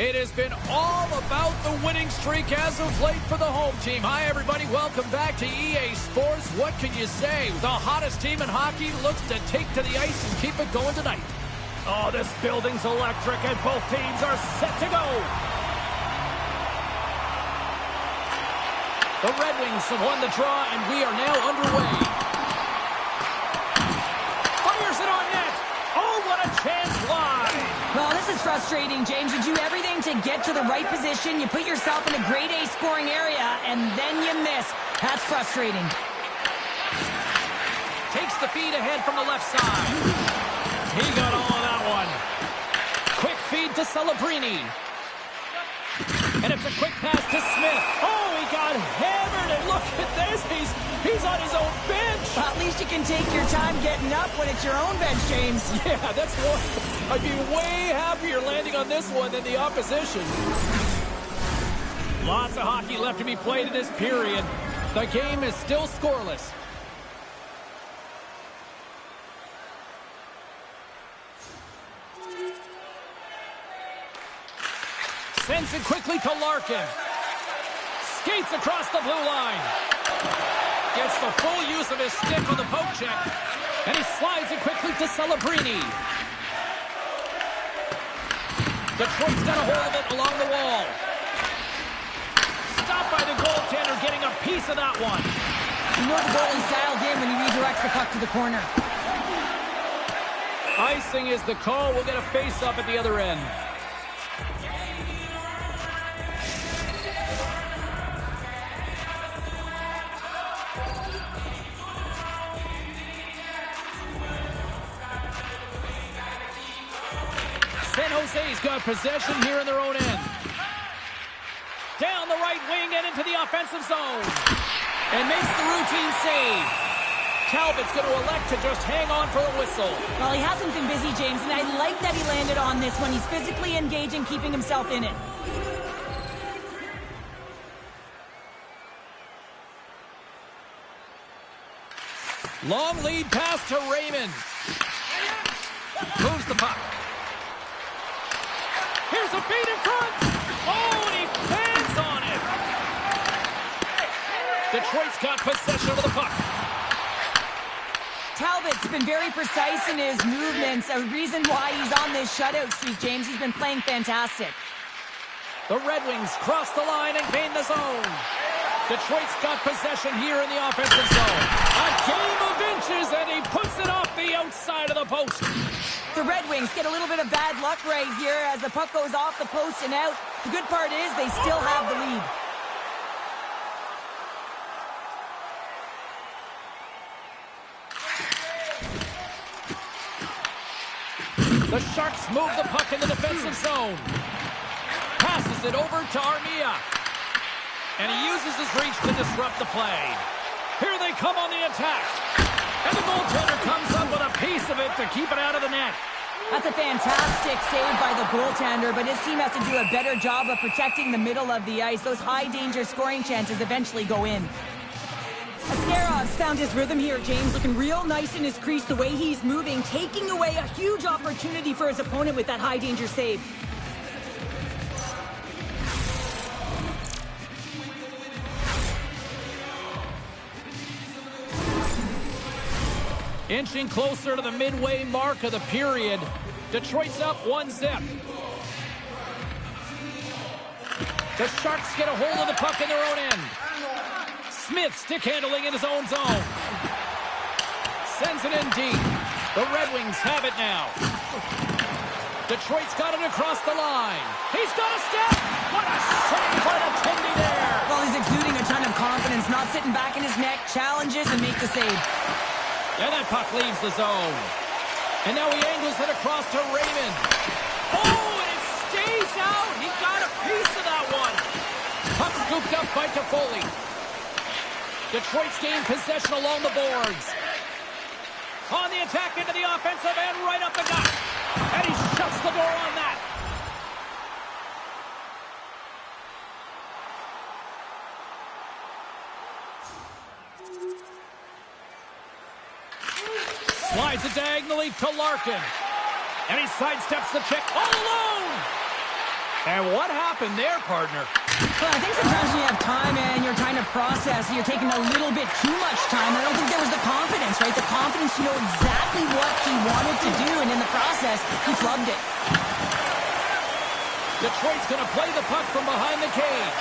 It has been all about the winning streak as of late for the home team. Hi, everybody. Welcome back to EA Sports. What can you say? The hottest team in hockey looks to take to the ice and keep it going tonight. Oh, this building's electric, and both teams are set to go. The Red Wings have won the draw, and we are now underway. Fires it on net. Oh, what a chance wide. Well, this is frustrating, James. You do everything to get to the right position. You put yourself in a grade A scoring area, and then you miss. That's frustrating. Takes the feed ahead from the left side. He got all of that one. Quick feed to Celebrini. And it's a quick pass to Smith. Oh, he got hammered, and look at this. He's on his own bench. Well, at least you can take your time getting up when it's your own bench, James. Yeah, that's one. I'd be way happier landing on this one than the opposition. Lots of hockey left to be played in this period. The game is still scoreless. Sends it quickly to Larkin. Skates across the blue line. Gets the full use of his stick on the poke check. And he slides it quickly to Celebrini. Detroit's got a hold of it along the wall. Stopped by the goaltender, getting a piece of that one. You know the goalie's dialed in when he redirects the puck to the corner. Icing is the call. We'll get a face-up at the other end. San Jose's got possession here in their own end. Down the right wing and into the offensive zone. And makes the routine save. Talbot's going to elect to just hang on for a whistle. Well, he hasn't been busy, James, and I like that he landed on this one. He's physically engaging, keeping himself in it. Long lead pass to Raymond. Moves the puck. Here's a feed in front. Oh, and he fans on it. Detroit's got possession of the puck. Talbot's been very precise in his movements. A reason why he's on this shutout streak, James. He's been playing fantastic. The Red Wings cross the line and gain the zone. Detroit's got possession here in the offensive zone. A game of inches, and he puts it off the outside of the post. The Red Wings get a little bit of bad luck right here as the puck goes off the post and out. The good part is they still have the lead. The Sharks move the puck in the defensive zone. Passes it over to Armia. And he uses his reach to disrupt the play. Here they come on the attack. And the goaltender comes up with a piece of it to keep it out of the net. That's a fantastic save by the goaltender, but his team has to do a better job of protecting the middle of the ice. Those high-danger scoring chances eventually go in. Askerov's found his rhythm here, James, looking real nice in his crease the way he's moving, taking away a huge opportunity for his opponent with that high-danger save. Inching closer to the midway mark of the period. Detroit's up 1-0. The Sharks get a hold of the puck in their own end. Smith stick handling in his own zone. Sends it in deep. The Red Wings have it now. Detroit's got it across the line. He's got a step. What a save by the Tindy there. Well, he's exuding a ton of confidence, not sitting back in his neck, challenges and make the save. And that puck leaves the zone. And now he angles it across to Raymond. Oh, and it stays out. He got a piece of that one. Puck scooped up by Toffoli. Detroit's gained possession along the boards. On the attack into the offensive end, right up the gut. And he shuts the door on that. Slides it diagonally to Larkin. And he sidesteps the check all alone. And what happened there, partner? Well, I think sometimes when you have time and you're trying to process, you're taking a little bit too much time. I don't think there was the confidence, right? The confidence to know exactly what he wanted to do, and in the process, he flubbed it. Detroit's going to play the puck from behind the cage.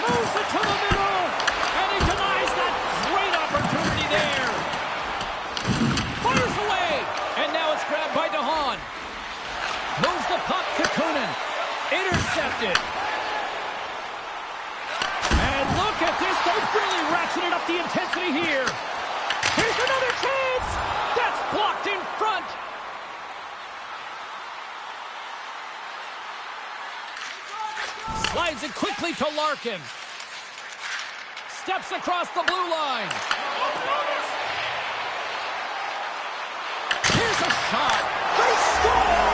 Moves it to the middle, and he denies that great opportunity there. Fires away, and now it's grabbed by DeHaan. Moves the puck to Kunin. Intercepted. And look at this. They've really ratcheted up the intensity here. Here's another chance. That's blocked in front. Slides it quickly to Larkin. Steps across the blue line. Here's a shot. They score!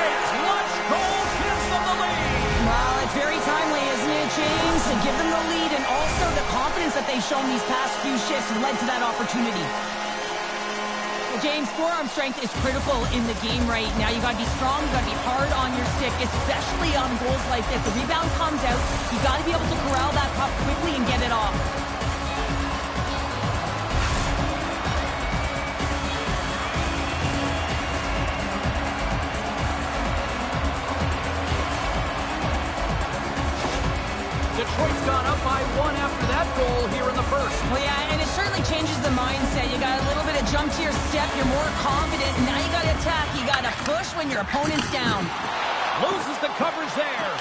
It's Lutz goal gives them the lead. Well, it's very timely, isn't it, James? To give them the lead, and also the confidence that they've shown these past few shifts led to that opportunity. Well, James, forearm strength is critical in the game right now. You got to be strong, you got to be hard on your stick, especially on goals like this. The rebound comes out, you got to be able to corral that puck quickly and get it off. Detroit's gone up by 1 after that goal here in the first. Well, yeah, and it certainly changes the mindset. You got a little bit of jump to your step. You're more confident. And now you got to attack. You got to push when your opponent's down. Loses the coverage there.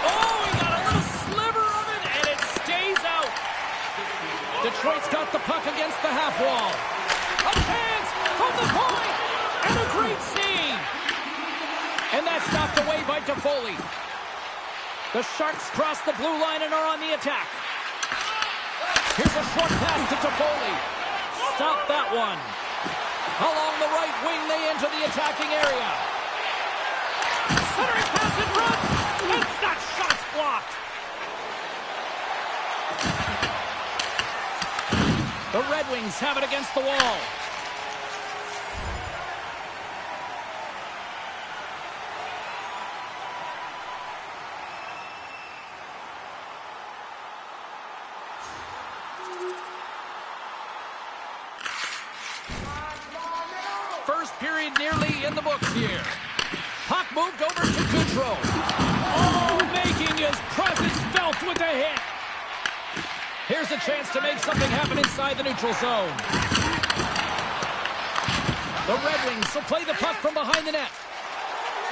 Oh, he got a little sliver of it, and it stays out. Detroit's got the puck against the half wall. A chance from the point, and a great save. And that's knocked away by Toffoli. The Sharks cross the blue line and are on the attack. Here's a short pass to Toffoli. Stop that one. Along the right wing, they enter the attacking area. Centering pass in front, and that shot's blocked. The Red Wings have it against the wall. First period nearly in the books here. Puck moved over to Goudreau. Oh, making his presence felt with a hit. Here's a chance to make something happen inside the neutral zone. The Red Wings will play the puck from behind the net.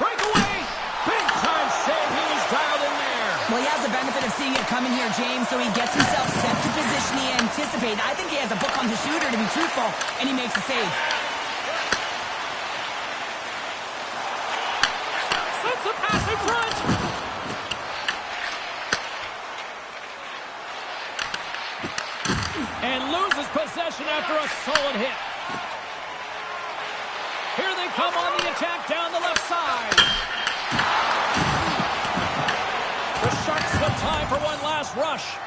Breakaway! Big time save. He was dialed in there. Well, he has the benefit of seeing it coming here, James, so he gets himself set to position he anticipated. I think he has a book on his shooter, to be truthful, and he makes a save. A pass in front. And loses possession after a solid hit. Here they come on the attack down the left side. The Sharks have time for one last rush.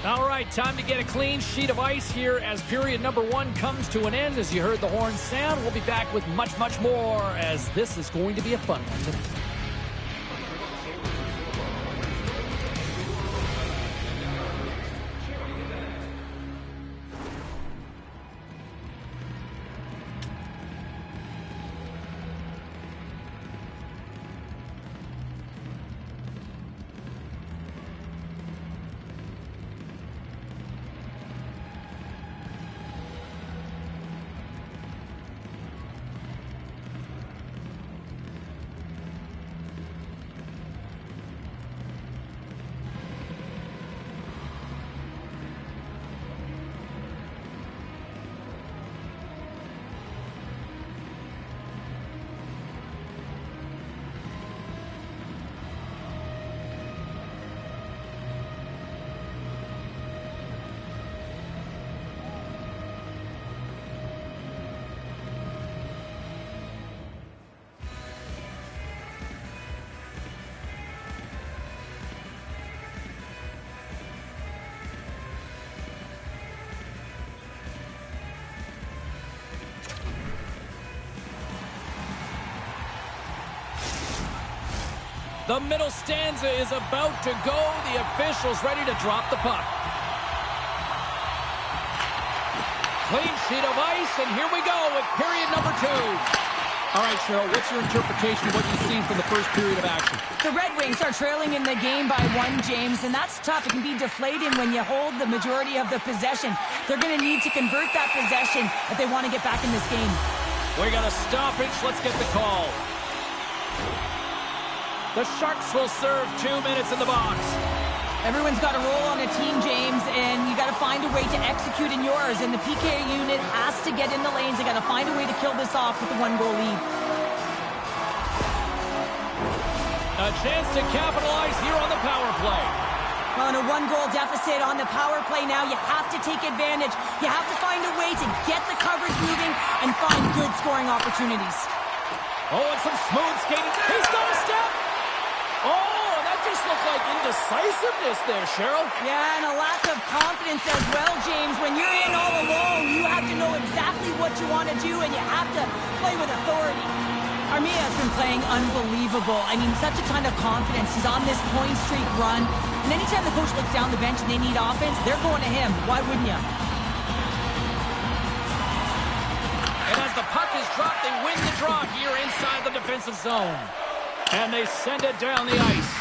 All right, time to get a clean sheet of ice here as period number 1 comes to an end. As you heard the horn sound, we'll be back with much, much more as this is going to be a fun one. The middle stanza is about to go. The official's ready to drop the puck. Clean sheet of ice, and here we go with period number 2. All right, Cheryl, what's your interpretation of what you've seen from the first period of action? The Red Wings are trailing in the game by 1, James, and that's tough. It can be deflating when you hold the majority of the possession. They're going to need to convert that possession if they want to get back in this game. We got a stoppage. Let's get the call. The Sharks will serve 2 minutes in the box. Everyone's got a role on a team, James, and you got to find a way to execute in yours. And the PK unit has to get in the lanes. They got to find a way to kill this off with a 1-goal lead. A chance to capitalize here on the power play. Well, in a 1-goal deficit on the power play now, you have to take advantage. You have to find a way to get the coverage moving and find good scoring opportunities. Oh, and some smooth skating. He's got a step. Oh, that just looked like indecisiveness there, Cheryl. Yeah, and a lack of confidence as well, James. When you're in all alone, you have to know exactly what you want to do, and you have to play with authority. Armia has been playing unbelievable. I mean, such a ton of confidence. He's on this point streak run. And anytime the coach looks down the bench and they need offense, they're going to him. Why wouldn't you? And as the puck is dropped, they win the draw here inside the defensive zone. And they send it down the ice.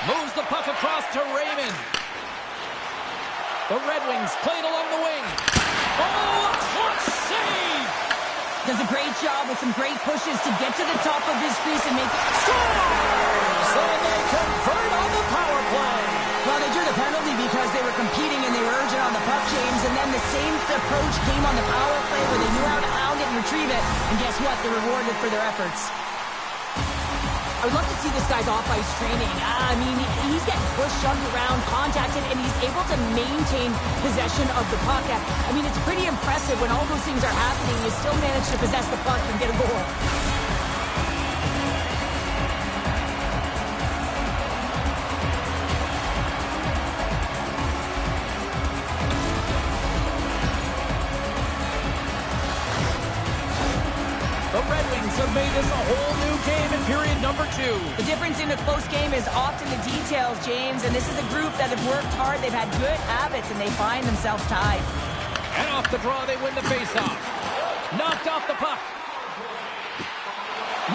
Moves the puck across to Raymond. The Red Wings play it along the wing. Oh, a clutch save! Does a great job with some great pushes to get to the top of his crease and make scores! And they convert on the power play. Well, they drew the penalty because they were competing and they were urgent on the puck, James. And then the same approach came on the power play where they knew how to hound it and retrieve it. And guess what? They're rewarded for their efforts. I would love to see this guy's off-ice training. I mean, he's getting pushed, shoved around, contacted, and he's able to maintain possession of the puck. I mean, it's pretty impressive when all those things are happening. You still manage to possess the puck and get a goal. The Red Wings have made this a whole new game in period number 2. The difference in a close game is often the details, James, and this is a group that have worked hard. They've had good habits, and they find themselves tied. And off the draw, they win the faceoff. Knocked off the puck.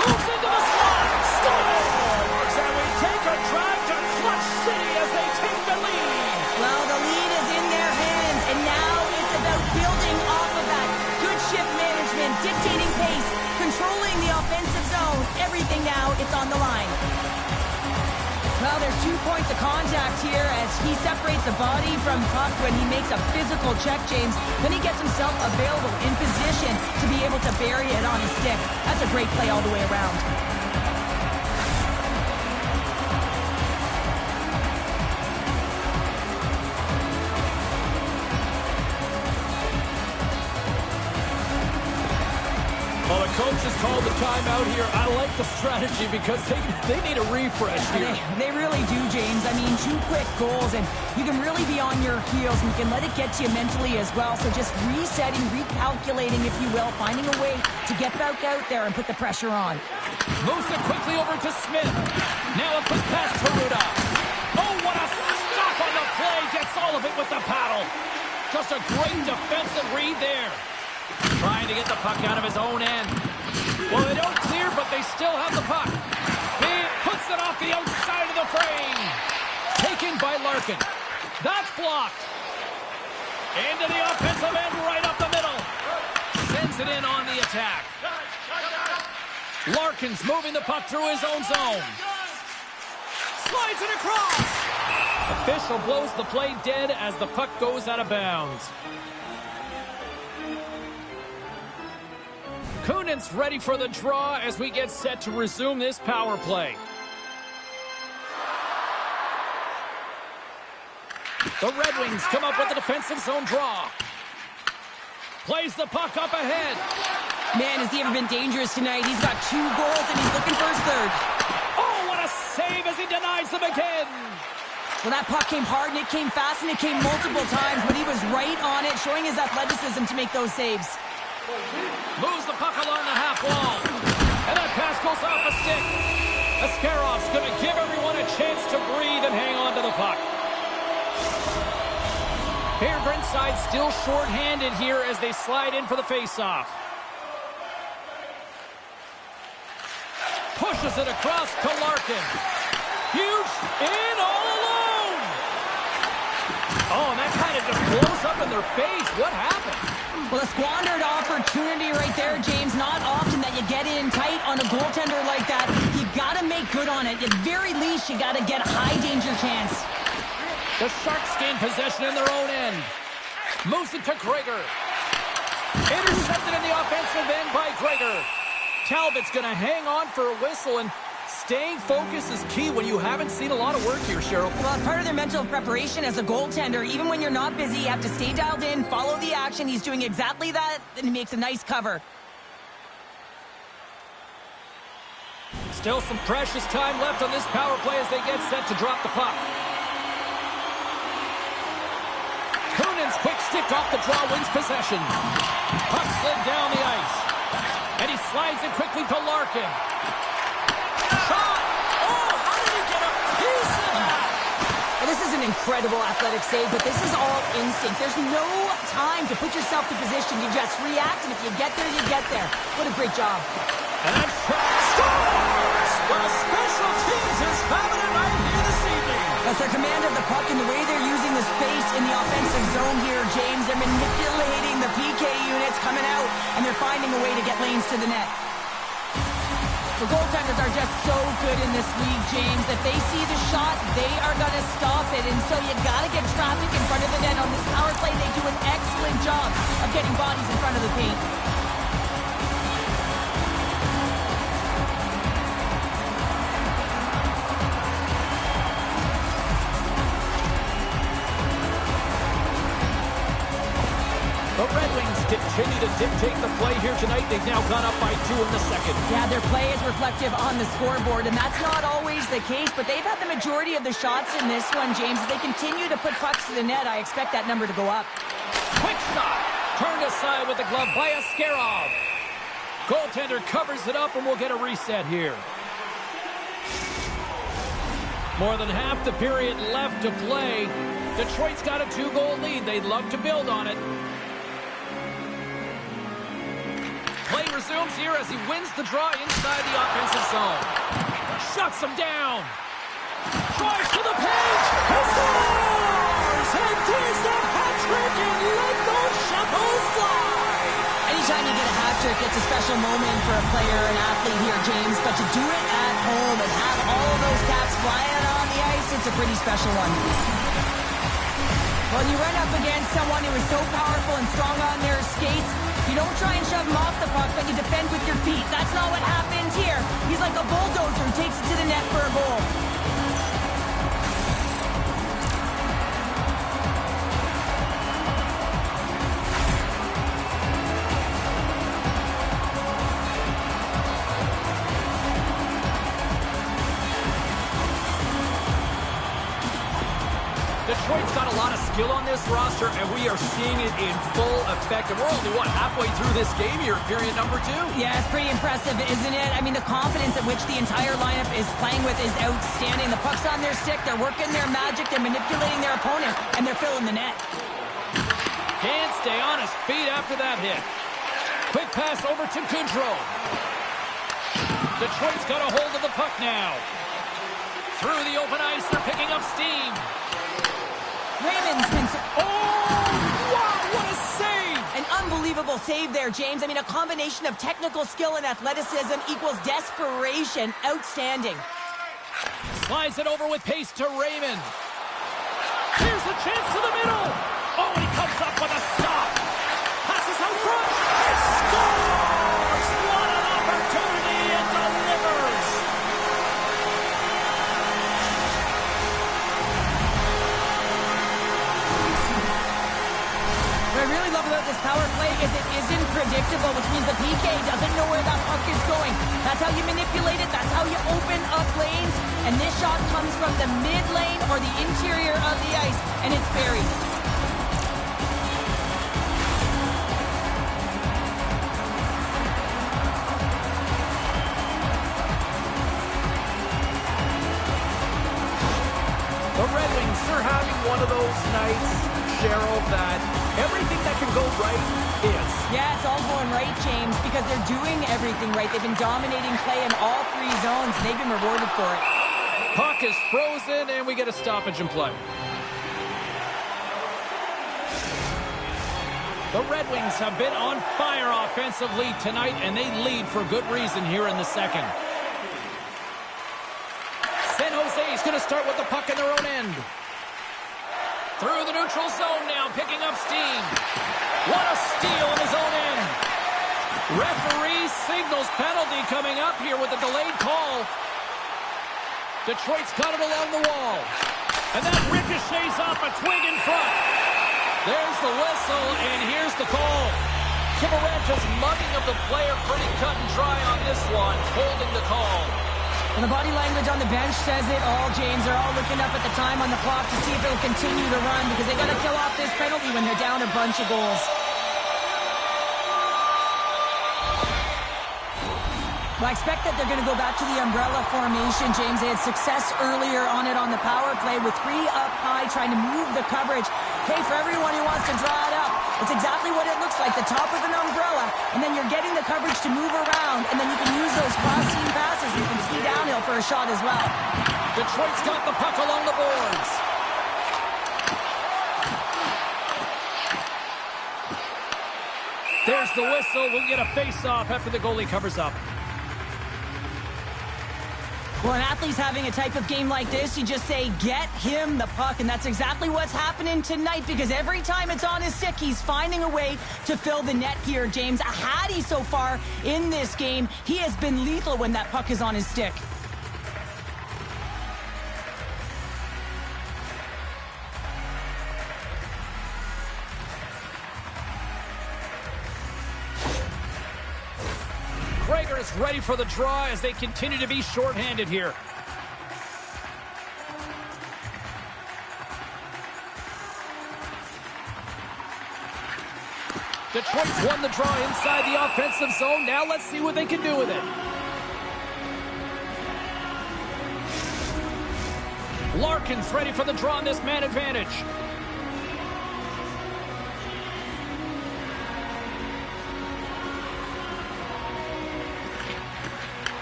Moves into the slot. Scores! And we take a drive to Clutch City as they take the lead. Well, the lead is in their hands, and now it's about building off of that. Good shift management, dictating pace, controlling the offensive zone. Everything now, it's on the line. Well, there's 2 points of contact here as he separates the body from puck when he makes a physical check, James. Then he gets himself available in position to be able to bury it on his stick. That's a great play all the way around. Well, the coach has called the timeout here. I like the strategy because they need a refresh here. They really do, James. I mean, 2 quick goals, and you can really be on your heels, and you can let it get to you mentally as well. So just resetting, recalculating, if you will, finding a way to get back out there and put the pressure on. Moves it quickly over to Smith. Now a quick pass to Ruda. Oh, what a stop on the play. Gets all of it with the paddle. Just a great defensive read there. Trying to get the puck out of his own end. Well, they don't clear, but they still have the puck. He puts it off the outside of the frame. Taken by Larkin. That's blocked. Into the offensive end, right up the middle. Sends it in on the attack. Larkin's moving the puck through his own zone. Slides it across. Official blows the play dead as the puck goes out of bounds. Kunin's ready for the draw as we get set to resume this power play. The Red Wings come up with the defensive zone draw. Plays the puck up ahead. Man, has he ever been dangerous tonight? He's got 2 goals and he's looking for his 3rd. Oh, what a save as he denies them again. Well, that puck came hard and it came fast and it came multiple times, but he was right on it, showing his athleticism to make those saves. Moves the puck along the half wall. And that pass goes off a stick. Ascarov's going to give everyone a chance to breathe and hang on to the puck. Here, Brinside still short-handed here as they slide in for the face-off. Pushes it across to Larkin. Huge, in all alone. Oh, and that kind of just blows up in their face. What happened? Well, a squandered opportunity right there, James. Not often that you get in tight on a goaltender like that. You got to make good on it. At very least, you got to get a high-danger chance. The Sharks gain possession in their own end. Moves it to Gregor. Intercepted in the offensive end by Gregor. Talbot's going to hang on for a whistle, and staying focused is key when you haven't seen a lot of work here, Cheryl. Well, it's part of their mental preparation as a goaltender. Even when you're not busy, you have to stay dialed in, follow the action. He's doing exactly that, and he makes a nice cover. Still some precious time left on this power play as they get set to drop the puck. Kunin's quick stick off the draw wins possession. Puck slid down the ice. And he slides it quickly to Larkin. Shot! Oh, how did he get a piece of that? Well, this is an incredible athletic save, but this is all instinct. There's no time to put yourself in position. You just react, and if you get there, you get there. What a great job. And that scores! Well, special teams is having it right here this evening. That's their command of the puck and the way they're using the space in the offensive zone here, James. They're manipulating the PK units coming out, and they're finding a way to get lanes to the net. The goaltenders are just so good in this league, James. If they see the shot, they are going to stop it. And so you got to get traffic in front of the net. On this power play, they do an excellent job of getting bodies in front of the paint. The Red Wings continue to dictate the play here tonight. They've now gone up by 2 in the second. Yeah, their play is reflective on the scoreboard, and that's not always the case, but they've had the majority of the shots in this one, James. If they continue to put pucks to the net, I expect that number to go up. Quick shot! Turned aside with the glove by Ascarov. Goaltender covers it up, and we'll get a reset here. More than half the period left to play. Detroit's got a 2-goal lead. They'd love to build on it. Play resumes here as he wins the draw inside the offensive zone. Shuts him down. Drives to the paint. He scores! And there's the hat trick and let those shuttles fly. Anytime you get a hat trick, it's a special moment for a player, an athlete here, James. But to do it at home and have all of those caps flying on the ice, it's a pretty special one. When you run up against someone who is so powerful and strong on their skates, you don't try and shove him off the puck, but you defend with your feet. That's not what happens here. He's like a bulldozer who takes it to the net for a goal. Detroit's got a lot of skill on this roster, and we are seeing it in full effect. And we're only, halfway through this game here, period number 2? Yeah, it's pretty impressive, isn't it? I mean, the confidence at which the entire lineup is playing with is outstanding. The puck's on their stick, they're working their magic, they're manipulating their opponent, and they're filling the net. Can't stay on his feet after that hit. Quick pass over to Goodrow. Detroit's got a hold of the puck now. Through the open ice, they're picking up steam. Raymond's been... Oh, wow, what a save! An unbelievable save there, James. I mean, a combination of technical skill and athleticism equals desperation. Outstanding. Slides it over with pace to Raymond. Here's a chance to the middle. Oh, and he comes up with a stop. Passes out front. It scores! What an opportunity and delivers! What I really love about this power play is it isn't predictable, which means the PK doesn't know where that puck is going. That's how you manipulate it. That's how you open up lanes. And this shot comes from the mid lane or the interior of the ice, and it's buried. ever having one of those nights, Cheryl, that everything that can go right is? Yeah, it's all going right, James, because they're doing everything right. They've been dominating play in all three zones, and they've been rewarded for it. Puck is frozen, and we get a stoppage in play. The Red Wings have been on fire offensively tonight, and they lead for good reason here in the second. San Jose is going to start with the puck in their own end. Through the neutral zone now, picking up steam. What a steal in his own end. Referee signals penalty coming up here with a delayed call. Detroit's got it along the wall. And that ricochets off a twig in front. There's the whistle, and here's the call. Kariéra's mugging of the player pretty cut and dry on this one, holding the call. And the body language on the bench says it all, James. They're all looking up at the time on the clock to see if it'll continue to run because they got to kill off this penalty when they're down a bunch of goals. Well, I expect that they're going to go back to the umbrella formation, James. They had success earlier on it on the power play with 3 up high trying to move the coverage. Hey, for everyone who wants to draw it up, it's exactly what it looks like, the top of an umbrella, and then you're getting the coverage to move around, and then you can use those cross-seam passes. You can ski downhill for a shot as well. Detroit's got the puck along the boards. There's the whistle. We'll get a face-off after the goalie covers up. Well, an athlete's having a type of game like this, you just say, get him the puck, and that's exactly what's happening tonight because every time it's on his stick, he's finding a way to fill the net here, James. A Hattie so far in this game. He has been lethal when that puck is on his stick. Gregor is ready for the draw as they continue to be shorthanded here. Detroit's won the draw inside the offensive zone. Now let's see what they can do with it. Larkin's ready for the draw on this man advantage.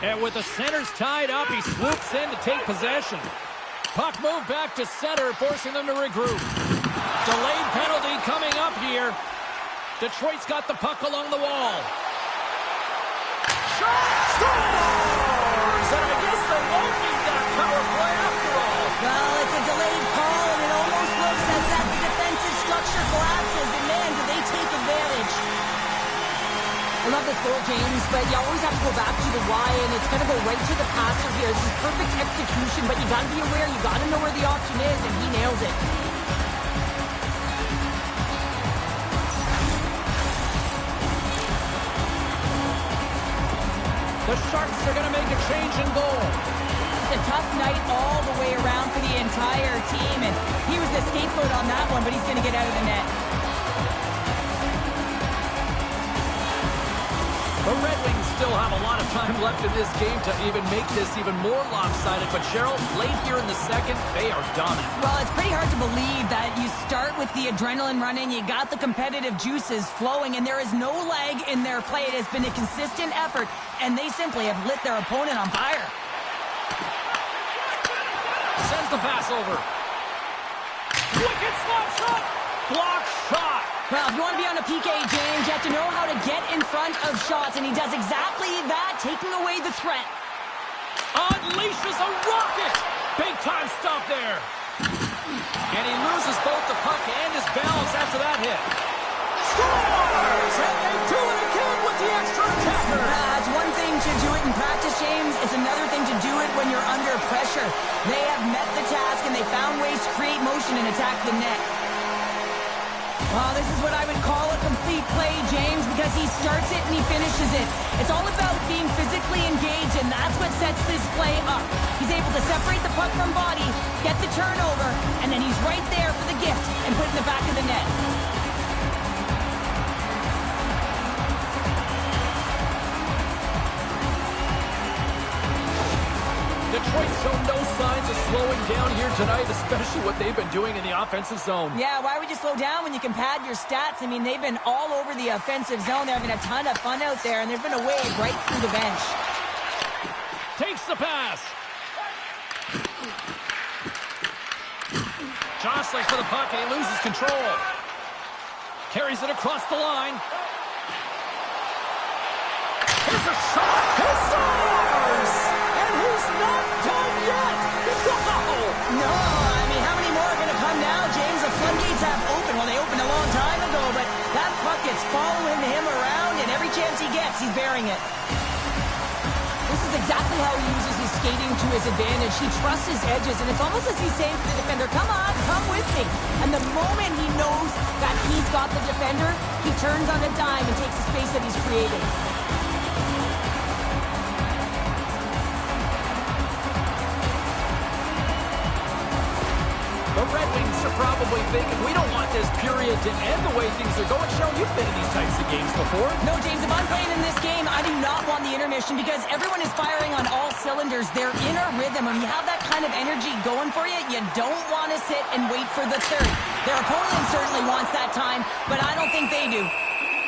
And with the centers tied up, he swoops in to take possession. Puck moved back to center, forcing them to regroup. Delayed penalty coming up here. Detroit's got the puck along the wall. Shot! Scores! And I guess they won't need that power play after all. Well, it's a delayed call, and it almost looks as that the defensive structure collapses. And man, do they take advantage. I love this goal, James, but you always have to go back to the why, and it's going to go right to the passer here. This is perfect execution, but you got to be aware, you got to know where the option is, and he nails it. The Sharks are going to make a change in goal. It's a tough night all the way around for the entire team, and he was the scapegoat on that one, but he's going to get out of the net. The Red Wings still have a lot of time left in this game to even make this even more lopsided. But, Cheryl, late here in the second, they are dominant. Well, it's pretty hard to believe that you start with the adrenaline running, you got the competitive juices flowing, and there is no lag in their play. It has been a consistent effort, and they simply have lit their opponent on fire. Sends the pass over. Wicked slap shot. Block shot. Well, if you want to be on a PK, James, you have to know how to get in front of shots, and he does exactly that, taking away the threat. Unleashes a rocket. Big time stop there. And he loses both the puck and his balance after that hit. Scores! And they do it again with the extra attacker. It's one thing to do it in practice, James. It's another thing to do it when you're under pressure. They have met the task, and they found ways to create motion and attack the net. Well, this is what I would call a complete play, James, because he starts it and he finishes it. It's all about being physically engaged, and that's what sets this play up. He's able to separate the puck from body, get the turnover, and then he's right there for the gift and put it in the back of the net. Detroit's shown no signs of slowing down here tonight, especially what they've been doing in the offensive zone. Yeah, why would you slow down when you can pad your stats? I mean, they've been all over the offensive zone. They're having a ton of fun out there, and there's been a wave right through the bench. Takes the pass. Jostling for the puck, and he loses control. Carries it across the line. Here's a shot. He scores! And he's not done yet. Wow! No, I mean, how many more are going to come now, James? The floodgates have opened. Well, they opened a long time ago, but that puck gets following him around, and every chance he gets, he's bearing it. This is exactly how he uses his skating to his advantage. He trusts his edges, and it's almost as he's saying to the defender, come on, come with me. And the moment he knows that he's got the defender, he turns on a dime and takes the space that he's created. The Red Wings are probably thinking, we don't want this period to end the way things are going. Cheryl, you've been in these types of games before. No, James, if I'm playing in this game, I do not want the intermission because everyone is firing on all cylinders. They're in a rhythm. When you have that kind of energy going for you, you don't want to sit and wait for the third. Their opponent certainly wants that time, but I don't think they do.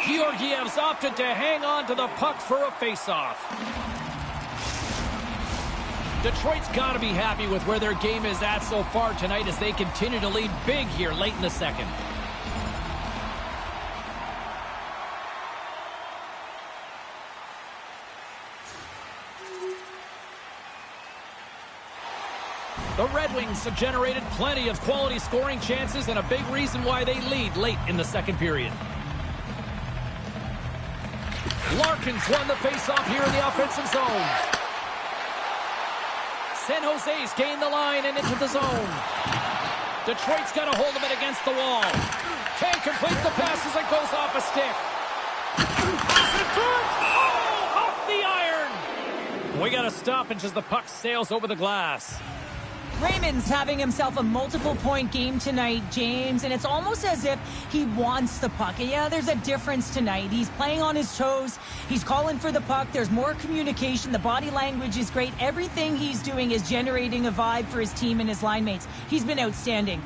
Georgiev's opted to hang on to the puck for a face-off. Detroit's got to be happy with where their game is at so far tonight as they continue to lead big here late in the second. The Red Wings have generated plenty of quality scoring chances and a big reason why they lead late in the second period. Larkin's won the face-off here in the offensive zone. San Jose's gained the line and into the zone. Detroit's got a hold of it against the wall. Can't complete the pass as it goes off a stick. Pass in front. Oh, off the iron. We got a stoppage as the puck sails over the glass. Raymond's having himself a multiple-point game tonight, James, and it's almost as if he wants the puck. And yeah, there's a difference tonight. He's playing on his toes. He's calling for the puck. There's more communication. The body language is great. Everything he's doing is generating a vibe for his team and his line mates. He's been outstanding.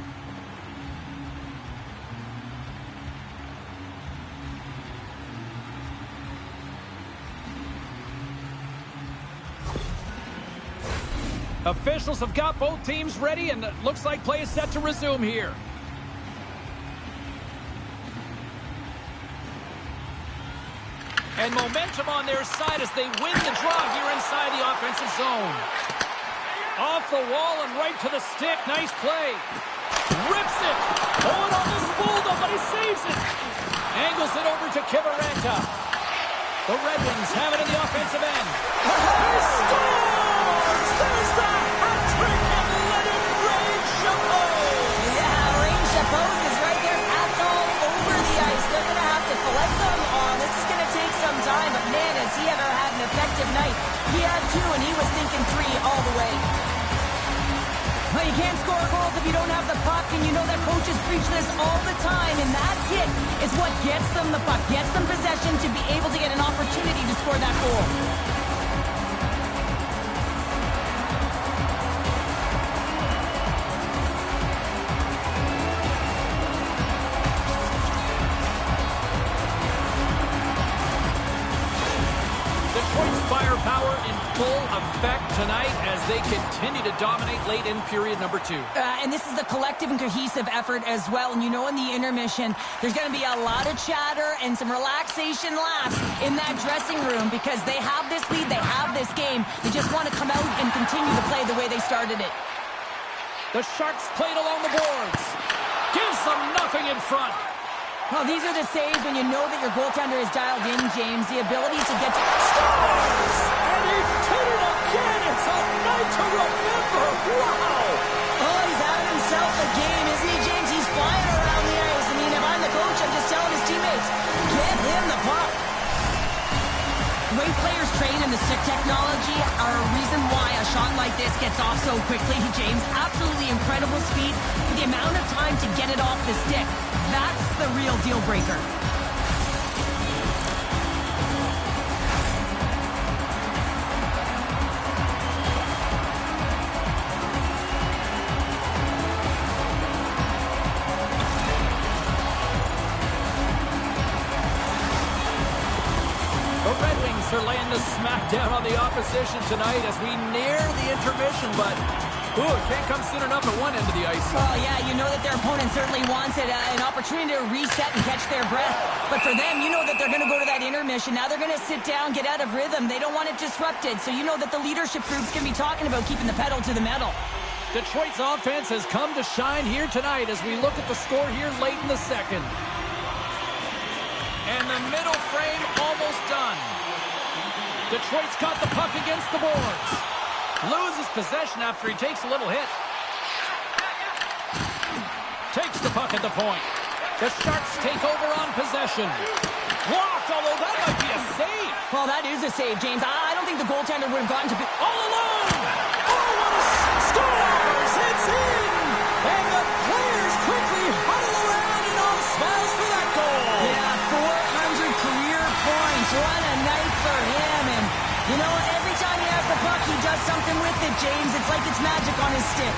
Officials have got both teams ready, and it looks like play is set to resume here. And momentum on their side as they win the draw here inside the offensive zone. Off the wall and right to the stick. Nice play. Rips it. Oh, it almost fooled him, but he saves it. Angles it over to Kariéra. The Red Wings have it in the offensive end. He scores! There's the hat trick and let it rain Chapeau! Yeah, Rain Chapeau is right there. Hats all over the ice. They're going to have to collect them on. This is going to take some time, but man, has he ever had an effective night. He had two, and he was thinking three all the way. Well, you can't score goals if you don't have the puck, and you know that coaches preach this all the time, and that hit is what gets them the puck, gets them possession to be able to get an opportunity to score that goal. Detroit's firepower in full effect tonight as they continue to dominate late in period number 2. And this is a collective and cohesive effort as well. And you know in the intermission, there's going to be a lot of chatter and some relaxation laughs in that dressing room because they have this lead, they have this game. They just want to come out and continue to play the way they started it. The Sharks played along the boards. Gives them nothing in front. Well, these are the saves when you know that your goaltender is dialed in, James. The ability to get to... Scores! And he did it again! It's a night to remember! Wow! Oh, he's having himself a game, isn't he, James? He's flying around the ice. I mean, if I'm the coach, I'm just telling his teammates, get him the puck. The way players train in the stick technology are a reason why a shot like this gets off so quickly, James. Absolutely incredible speed. The amount of time to get it off the stick. That's the real deal breaker. putting the smackdown on the opposition tonight as we near the intermission, but it can't come soon enough at one end of the ice. Well, yeah, you know that their opponent certainly wants it, an opportunity to reset and catch their breath. But for them, you know that they're going to go to that intermission. Now they're going to sit down, get out of rhythm. They don't want it disrupted. So you know that the leadership group's going to be talking about keeping the pedal to the metal. Detroit's offense has come to shine here tonight as we look at the score here late in the second. And the middle frame almost done. Detroit's got the puck against the boards. Loses possession after he takes a little hit. Takes the puck at the point. The Sharks take over on possession. Blocked, although that might be a save. Well, that is a save, James. I don't think the goaltender would have gotten to... All alone! Oh, what a... Scores! It's in! And the players quickly huddle around and all smiles for that goal. Yeah, 400 career points. What a night for him. And, you know, every time he has the puck, he does something with it, James. It's like it's magic on his stick.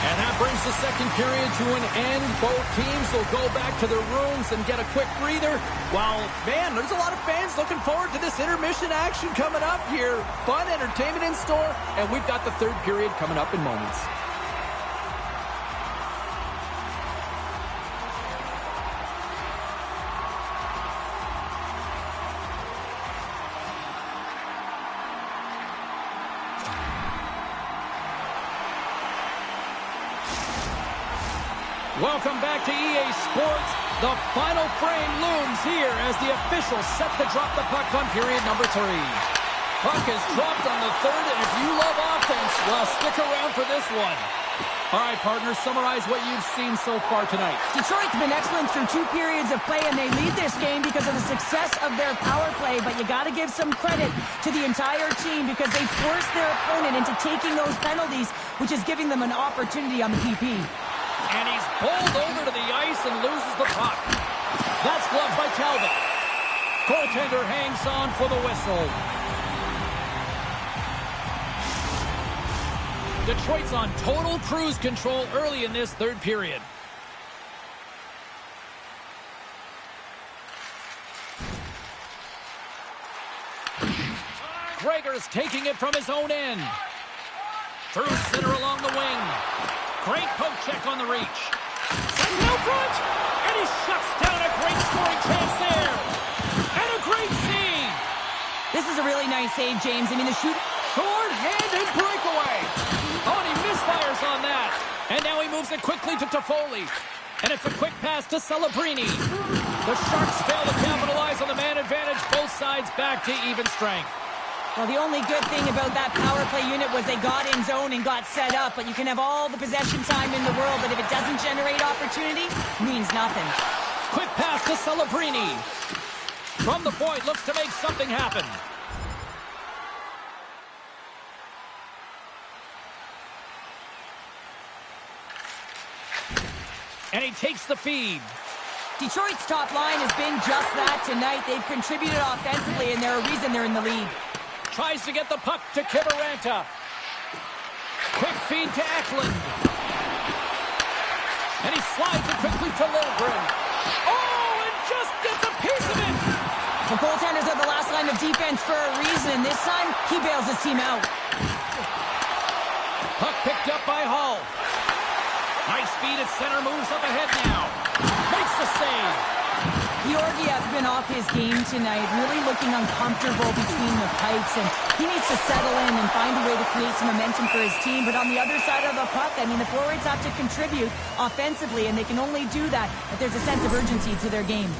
And that brings the second period to an end. Both teams will go back to their rooms and get a quick breather. Well, man, there's a lot of fans looking forward to this intermission action coming up here. Fun entertainment in store, and we've got the third period coming up in moments. Welcome back to EA Sports. The final frame looms here as the officials set to drop the puck on period number 3. Puck is dropped on the third, and if you love offense, well, stick around for this one. All right, partners, summarize what you've seen so far tonight. Detroit's been excellent through 2 periods of play, and they lead this game because of the success of their power play, but you got to give some credit to the entire team because they forced their opponent into taking those penalties, which is giving them an opportunity on the PP. And he's bowled over to the ice and loses the puck. That's gloved by Talbot. Goaltender hangs on for the whistle. Detroit's on total cruise control early in this third period. Gregor's taking it from his own end. Through center along the wing. Great poke check on the reach. Sends out front, and he shuts down a great scoring chance there. And a great save. This is a really nice save, James. I mean, the shoot... Short-handed breakaway. Oh, and he misfires on that. And now he moves it quickly to Toffoli. And it's a quick pass to Celebrini. The Sharks fail to capitalize on the man advantage. Both sides back to even strength. Well, the only good thing about that power play unit was they got in zone and got set up, but you can have all the possession time in the world, but if it doesn't generate opportunity, it means nothing. Quick pass to Celebrini. From the point, looks to make something happen. And he takes the feed. Detroit's top line has been just that tonight. They've contributed offensively, and they're a reason they're in the lead. Tries to get the puck to Kiviranta. Quick feed to Eklund. And he slides it quickly to Liljegren. Oh, and just gets a piece of it. The goaltenders are the last line of defense for a reason. This time, he bails his team out. Puck picked up by Hull. Nice feed at center, moves up ahead now. Makes the save. Georgiev's been off his game tonight, really looking uncomfortable between the pipes, and he needs to settle in and find a way to create some momentum for his team. But on the other side of the puck, I mean, the forwards have to contribute offensively, and they can only do that if there's a sense of urgency to their game.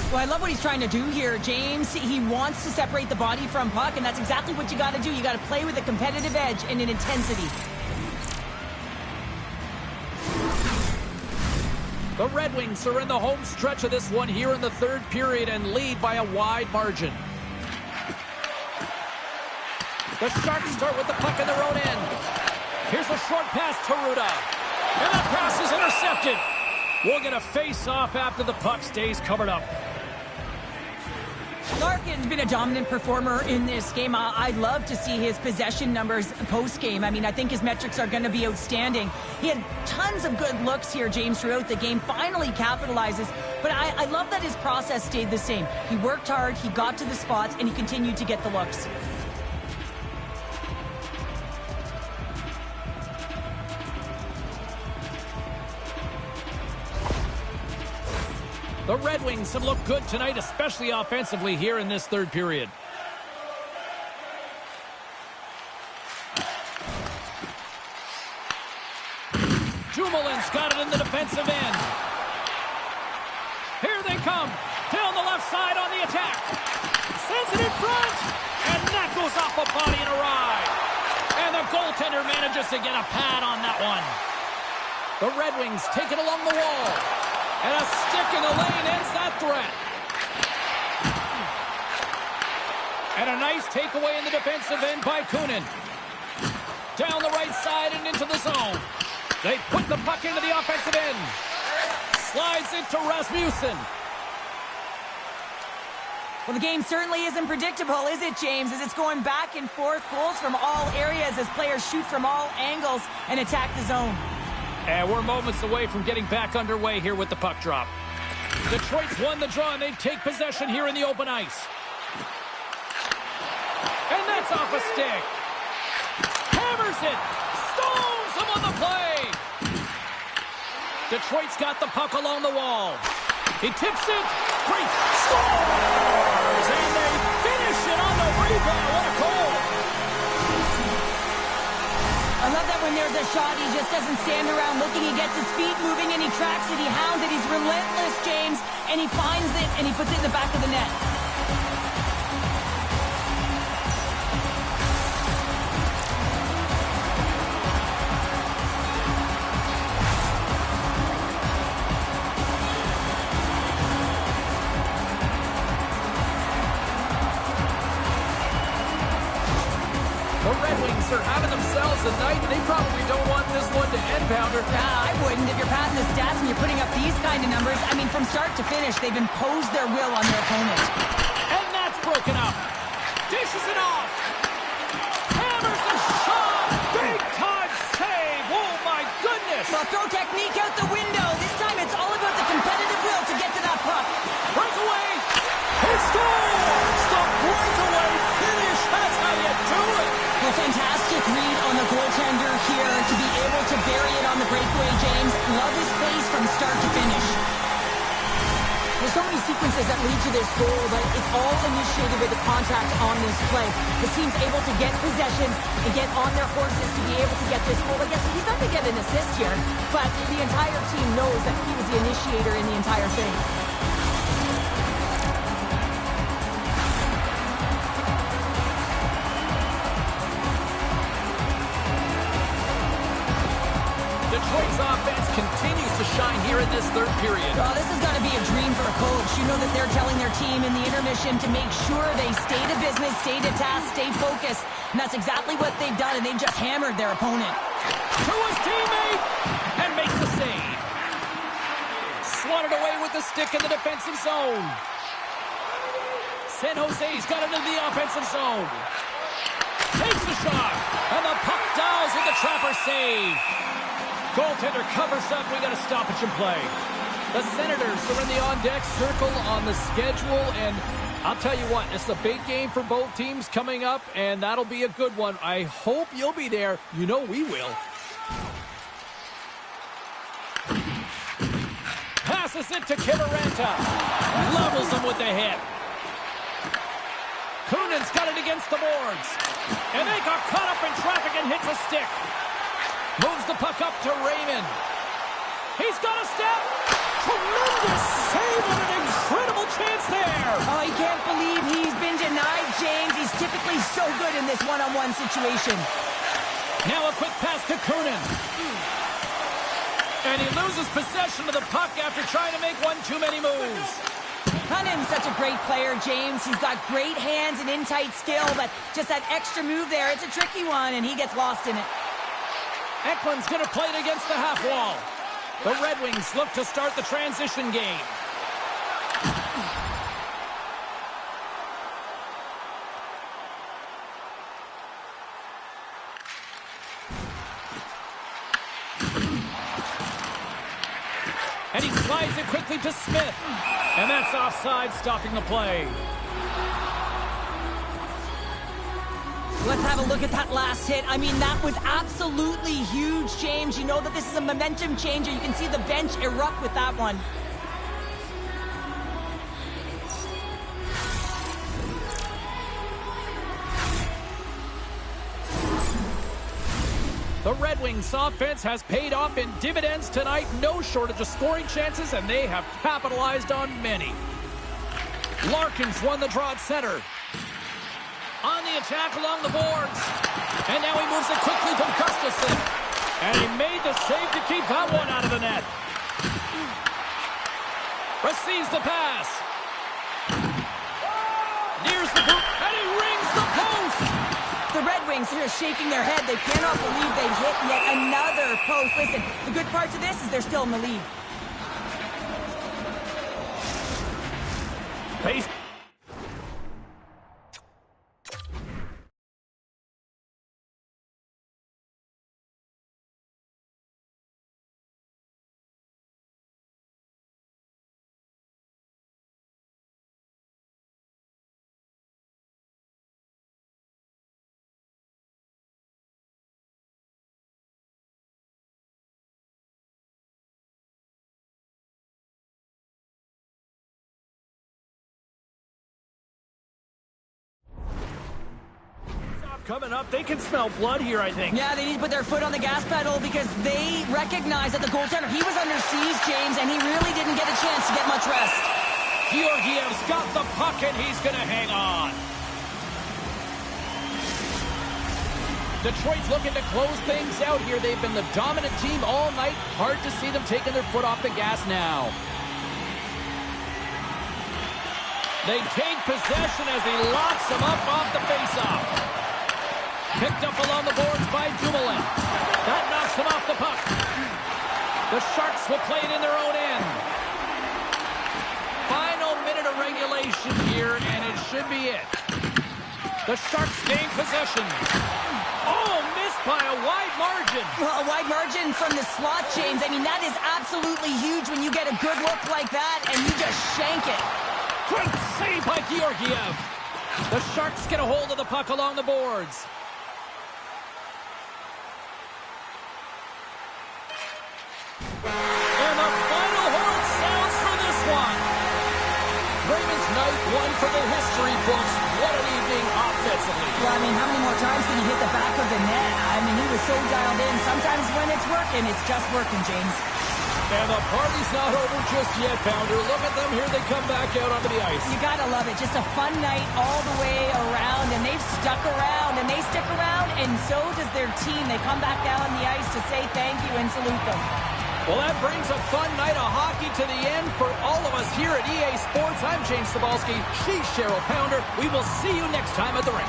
Well, I love what he's trying to do here, James. He wants to separate the body from puck, and that's exactly what you got to do. You got to play with a competitive edge and an intensity. The Red Wings are in the home stretch of this one here in the third period and lead by a wide margin. The Sharks start with the puck in their own end. Here's a short pass to Ruda. And that pass is intercepted. We'll get a face-off after the puck stays covered up. Larkin's been a dominant performer in this game. I'd love to see his possession numbers post-game. I mean, I think his metrics are going to be outstanding. He had tons of good looks here, James, throughout the game. Finally capitalizes. But I love that his process stayed the same. He worked hard, he got to the spots, and he continued to get the looks. The Red Wings have looked good tonight, especially offensively here in this third period. Dumoulin's got it in the defensive end. Here they come. Down the left side on the attack. Sends it in front. And that goes off a body and a ride. And the goaltender manages to get a pad on that one. The Red Wings take it along the wall. And a stick in the lane ends that threat. And a nice takeaway in the defensive end by Kunin. Down the right side and into the zone. They put the puck into the offensive end. Slides it to Rasmussen. Well, the game certainly isn't predictable, is it, James? As it's going back and forth, goals from all areas as players shoot from all angles and attack the zone. And we're moments away from getting back underway here with the puck drop. Detroit's won the draw, and they take possession here in the open ice. And that's off a stick. Hammers it. Stones him on the play. Detroit's got the puck along the wall. He tips it. Great. Scores! And they finish it on the rebound. What a goal. I love that when there's a shot, he just doesn't stand around looking. He gets his feet moving and he tracks it. He hounds it. He's relentless, James. And he finds it and he puts it in the back of the net. Are having themselves a night, and they probably don't want this one to end, Pounder. I wouldn't. If you're padding the stats and you're putting up these kind of numbers, I mean, from start to finish, they've imposed their will on their opponent. And that's broken up. Dishes it off. Hammers the shot. Big time save. Oh, my goodness. Well, throw technique out the window. This time it's all about the competitive will to get to that puck. Breakaway. He scores. The breakaway finish. That's how you do it. Well, fantastic read on the goaltender here to be able to bury it on the breakaway, James. Love his plays from start to finish. There's so many sequences that lead to this goal, but it's all initiated with the contact on this play. The team's able to get possession and get on their horses to be able to get this goal. I guess he's not going to get an assist here, but the entire team knows that he was the initiator in the entire thing. Detroit's offense continues to shine here in this third period. Oh, this has got to be a dream for a coach. You know that they're telling their team in the intermission to make sure they stay to business, stay to task, stay focused. And that's exactly what they've done, and they've just hammered their opponent. To his teammate, and makes the save. Swatted away with the stick in the defensive zone. San Jose's got it into the offensive zone. Takes the shot, and the puck dials with the trapper save. Goaltender covers up. We got a stoppage in play. The Senators are in the on-deck circle on the schedule, and I'll tell you what, it's a big game for both teams coming up, and that'll be a good one. I hope you'll be there. You know we will. Passes it to Kariéra. Levels him with the hit. Kunin's got it against the boards. And they got caught up in traffic and hits a stick. Moves the puck up to Raymond. He's got a step. Tremendous save and an incredible chance there. Oh, he can't believe he's been denied, James. He's typically so good in this one-on-one situation. Now a quick pass to Kunin. And he loses possession of the puck after trying to make one too many moves. Kunin's such a great player, James. He's got great hands and in-tight skill, but just that extra move there, it's a tricky one, and he gets lost in it. Eklund's going to play it against the half wall. The Red Wings look to start the transition game. slides it quickly to Smith. And that's offside, stopping the play. Let's have a look at that last hit. I mean, that was absolutely huge, James. You know that this is a momentum changer. You can see the bench erupt with that one. The Red Wings offense has paid off in dividends tonight. No shortage of scoring chances, and they have capitalized on many. Larkins won the draw at center. On the attack along the boards. And now he moves it quickly to Gustafsson. And he made the save to keep that one out of the net. Receives the pass. Nears the boot, and he rings the post. The Red Wings are shaking their head. They cannot believe they've hit yet another post. Listen, the good part to this is they're still in the lead. Pace. Coming up, they can smell blood here, I think. Yeah, they need to put their foot on the gas pedal because they recognize that the goaltender, he was under siege, James, and he really didn't get a chance to get much rest. Georgiev's got the puck, and he's going to hang on. Detroit's looking to close things out here. They've been the dominant team all night. Hard to see them taking their foot off the gas now. They take possession as he locks them up off the faceoff. Picked up along the boards by Dumoulin. That knocks him off the puck. The Sharks will play it in their own end. Final minute of regulation here, and it should be it. The Sharks gain possession. Oh, missed by a wide margin. Well, a wide margin from the slot, James. I mean, that is absolutely huge when you get a good look like that and you just shank it. Great save by Georgiev. The Sharks get a hold of the puck along the boards. And the final horn sounds for this one. Raymond's night one for the history books. What an evening offensively. Well, I mean, how many more times can you hit the back of the net? I mean, he was so dialed in. Sometimes when it's working, it's just working, James. And the party's not over just yet, Pounder. Look at them. Here they come back out onto the ice. You gotta love it. Just a fun night all the way around, and they've stuck around, and they stick around, and so does their team. They come back down on the ice to say thank you and salute them. Well, that brings a fun night of hockey to the end for all of us here at EA Sports. I'm James Cebulski. She's Cheryl Pounder. We will see you next time at the rink.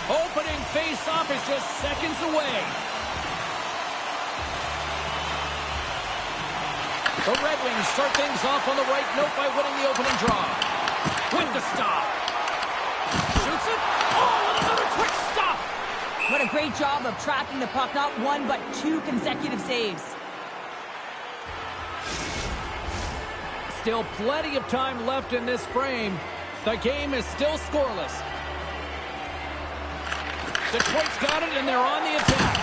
Opening face-off is just seconds away. The Red Wings start things off on the right note by winning the opening draw. With the stop. Shoots it. Oh, and another quick stop. What a great job of tracking the puck. Not one, but two consecutive saves. Still plenty of time left in this frame. The game is still scoreless. Detroit's got it, and they're on the attack.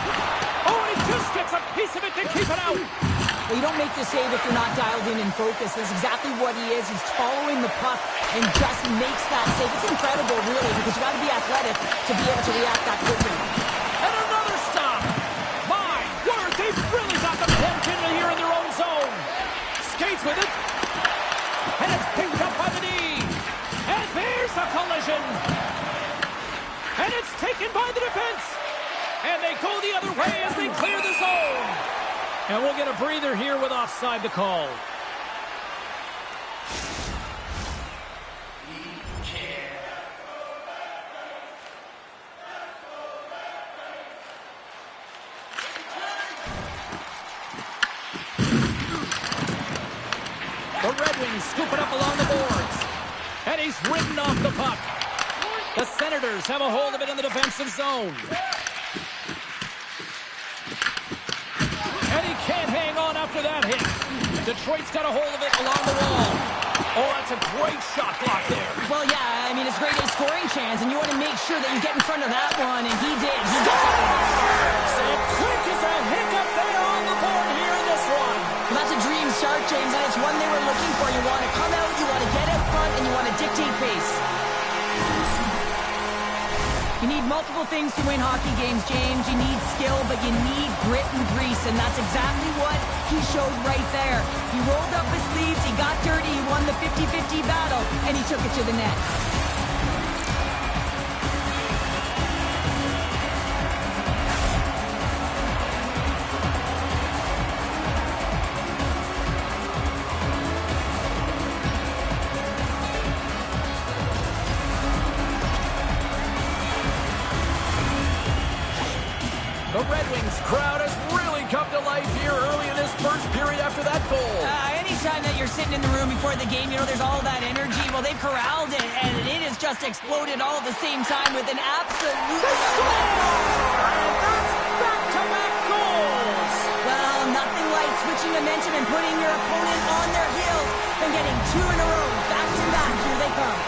Oh, and he just gets a piece of it to keep it out. Well, you don't make the save if you're not dialed in and focused. That's exactly what he is. He's following the puck and just makes that save. It's incredible, really, because you got to be athletic to be able to react that quickly. And another stop. My word, they've really got them penned in here in their own zone. Skates with it. And it's picked up by the knee. And there's a collision. And it's taken by the defense. And they go the other way as they clear the zone. And we'll get a breather here with offside the call. The Red Wings scoop it up along the boards. And he's ridden off the puck. The Senators have a hold of it in the defensive zone. And he can't hang on after that hit. Detroit's got a hold of it along the wall. Oh, that's a great shot block there. Well, yeah, I mean, it's great a scoring chance, and you want to make sure that you get in front of that one, and he did. He gets it. And quick as a hiccup there on the board here in this one. Well, that's a dream start, James, and it's one they were looking for. You want to come out, you want to get out front, and you want to dictate pace. You need multiple things to win hockey games, James. You need skill, but you need grit and grease, and that's exactly what he showed right there. He rolled up his sleeves, he got dirty, he won the 50-50 battle, and he took it to the net. The Red Wings crowd has really come to life here early in this first period after that goal. Anytime that you're sitting in the room before the game, you know, there's all that energy. Well, they've corralled it, and it has just exploded all at the same time with an absolute... And that's back-to-back goals! Well, nothing like switching momentum and putting your opponent on their heels and getting two in a row. Back-to-back, here they come.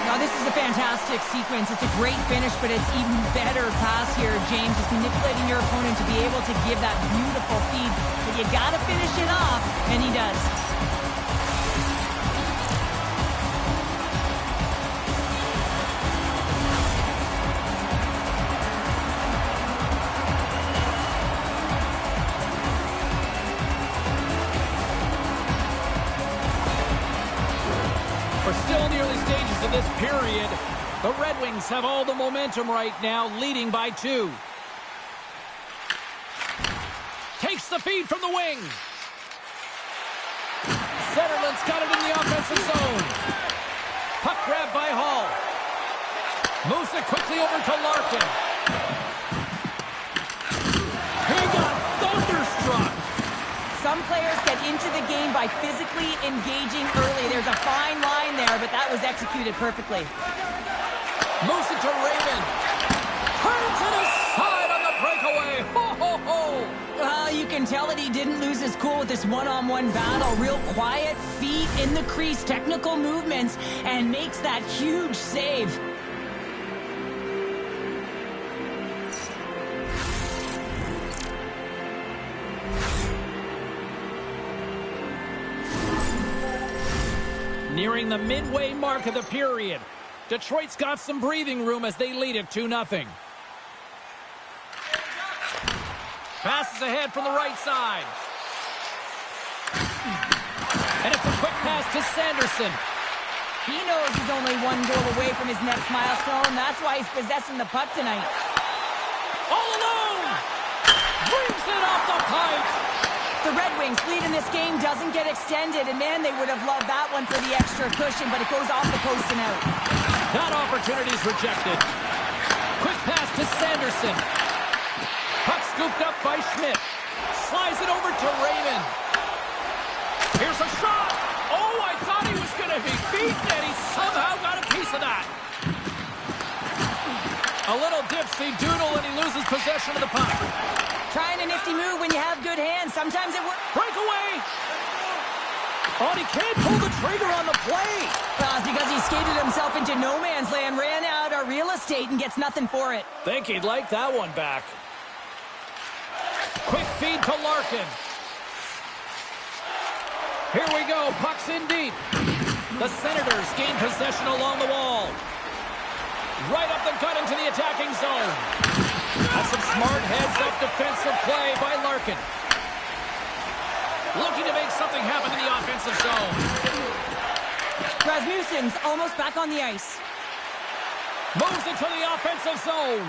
Now, this is a fantastic sequence. It's a great finish, but it's even better pass here, James. Just manipulating your opponent to be able to give that beautiful feed. But you got to finish it off, and he does. We're still in the early stages of this period. The Red Wings have all the momentum right now, leading by 2. Takes the feed from the wing. Zetterlund's got it in the offensive zone. Puck grab by Hall. Moves it quickly over to Larkin. He got thunderstruck. Some players get into the game by physically engaging early. There's a fine line there, but that was executed perfectly. Moves it to Raymond. Turns it aside on the breakaway. Ho, ho, ho. You can tell that he didn't lose his cool with this one-on-one battle. Real quiet, feet in the crease, technical movements, and makes that huge save. Nearing the midway mark of the period. Detroit's got some breathing room as they lead it 2-0. Passes ahead from the right side. And it's a quick pass to Sanderson. He knows he's only one goal away from his next milestone. That's why he's possessing the puck tonight. All alone! Brings it off the pipe! The Red Wings' lead in this game doesn't get extended, and man, they would have loved that one for the extra cushion, but it goes off the post and out. That opportunity's rejected. Quick pass to Sanderson. Puck scooped up by Schmidt. Slides it over to Raymond. Here's a shot. Oh, I thought he was going to be beaten, and he somehow got a piece of that. A little dipsy doodle, and he loses possession of the puck. Trying a nifty move when you have good hands. Sometimes it works. Breakaway. Oh, he can't pull the trigger on the play. Well, it's because he skated himself into no man's land, ran out of real estate, and gets nothing for it. Think he'd like that one back. Quick feed to Larkin. Here we go. Puck's in deep. The Senators gain possession along the wall. Right up the gut into the attacking zone. That's some smart heads-up defensive play by Larkin. Looking to make something happen in the offensive zone. Rasmussen's almost back on the ice. Moves into the offensive zone.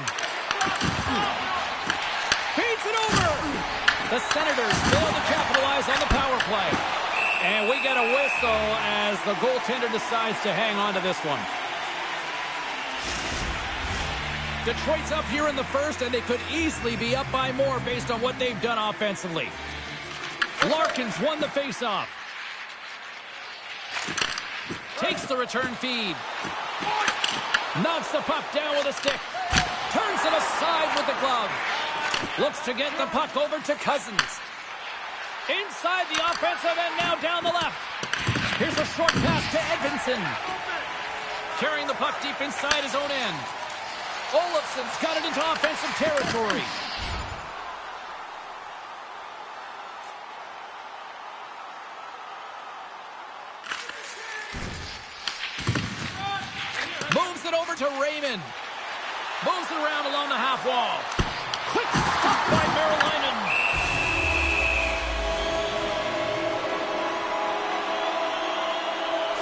Feeds it over. The Senators fail to capitalize on the power play. And we get a whistle as the goaltender decides to hang on to this one. Detroit's up here in the first, and they could easily be up by more based on what they've done offensively. Larkin's won the faceoff. Takes the return feed. Knocks the puck down with a stick. Turns it aside with the glove. Looks to get the puck over to Cousins. Inside the offensive and now down the left. Here's a short pass to Edvinsson. Carrying the puck deep inside his own end. Olofsson's got it into offensive territory. Moves it over to Raymond. Moves it around along the half wall. Quick stop by Merrilainen.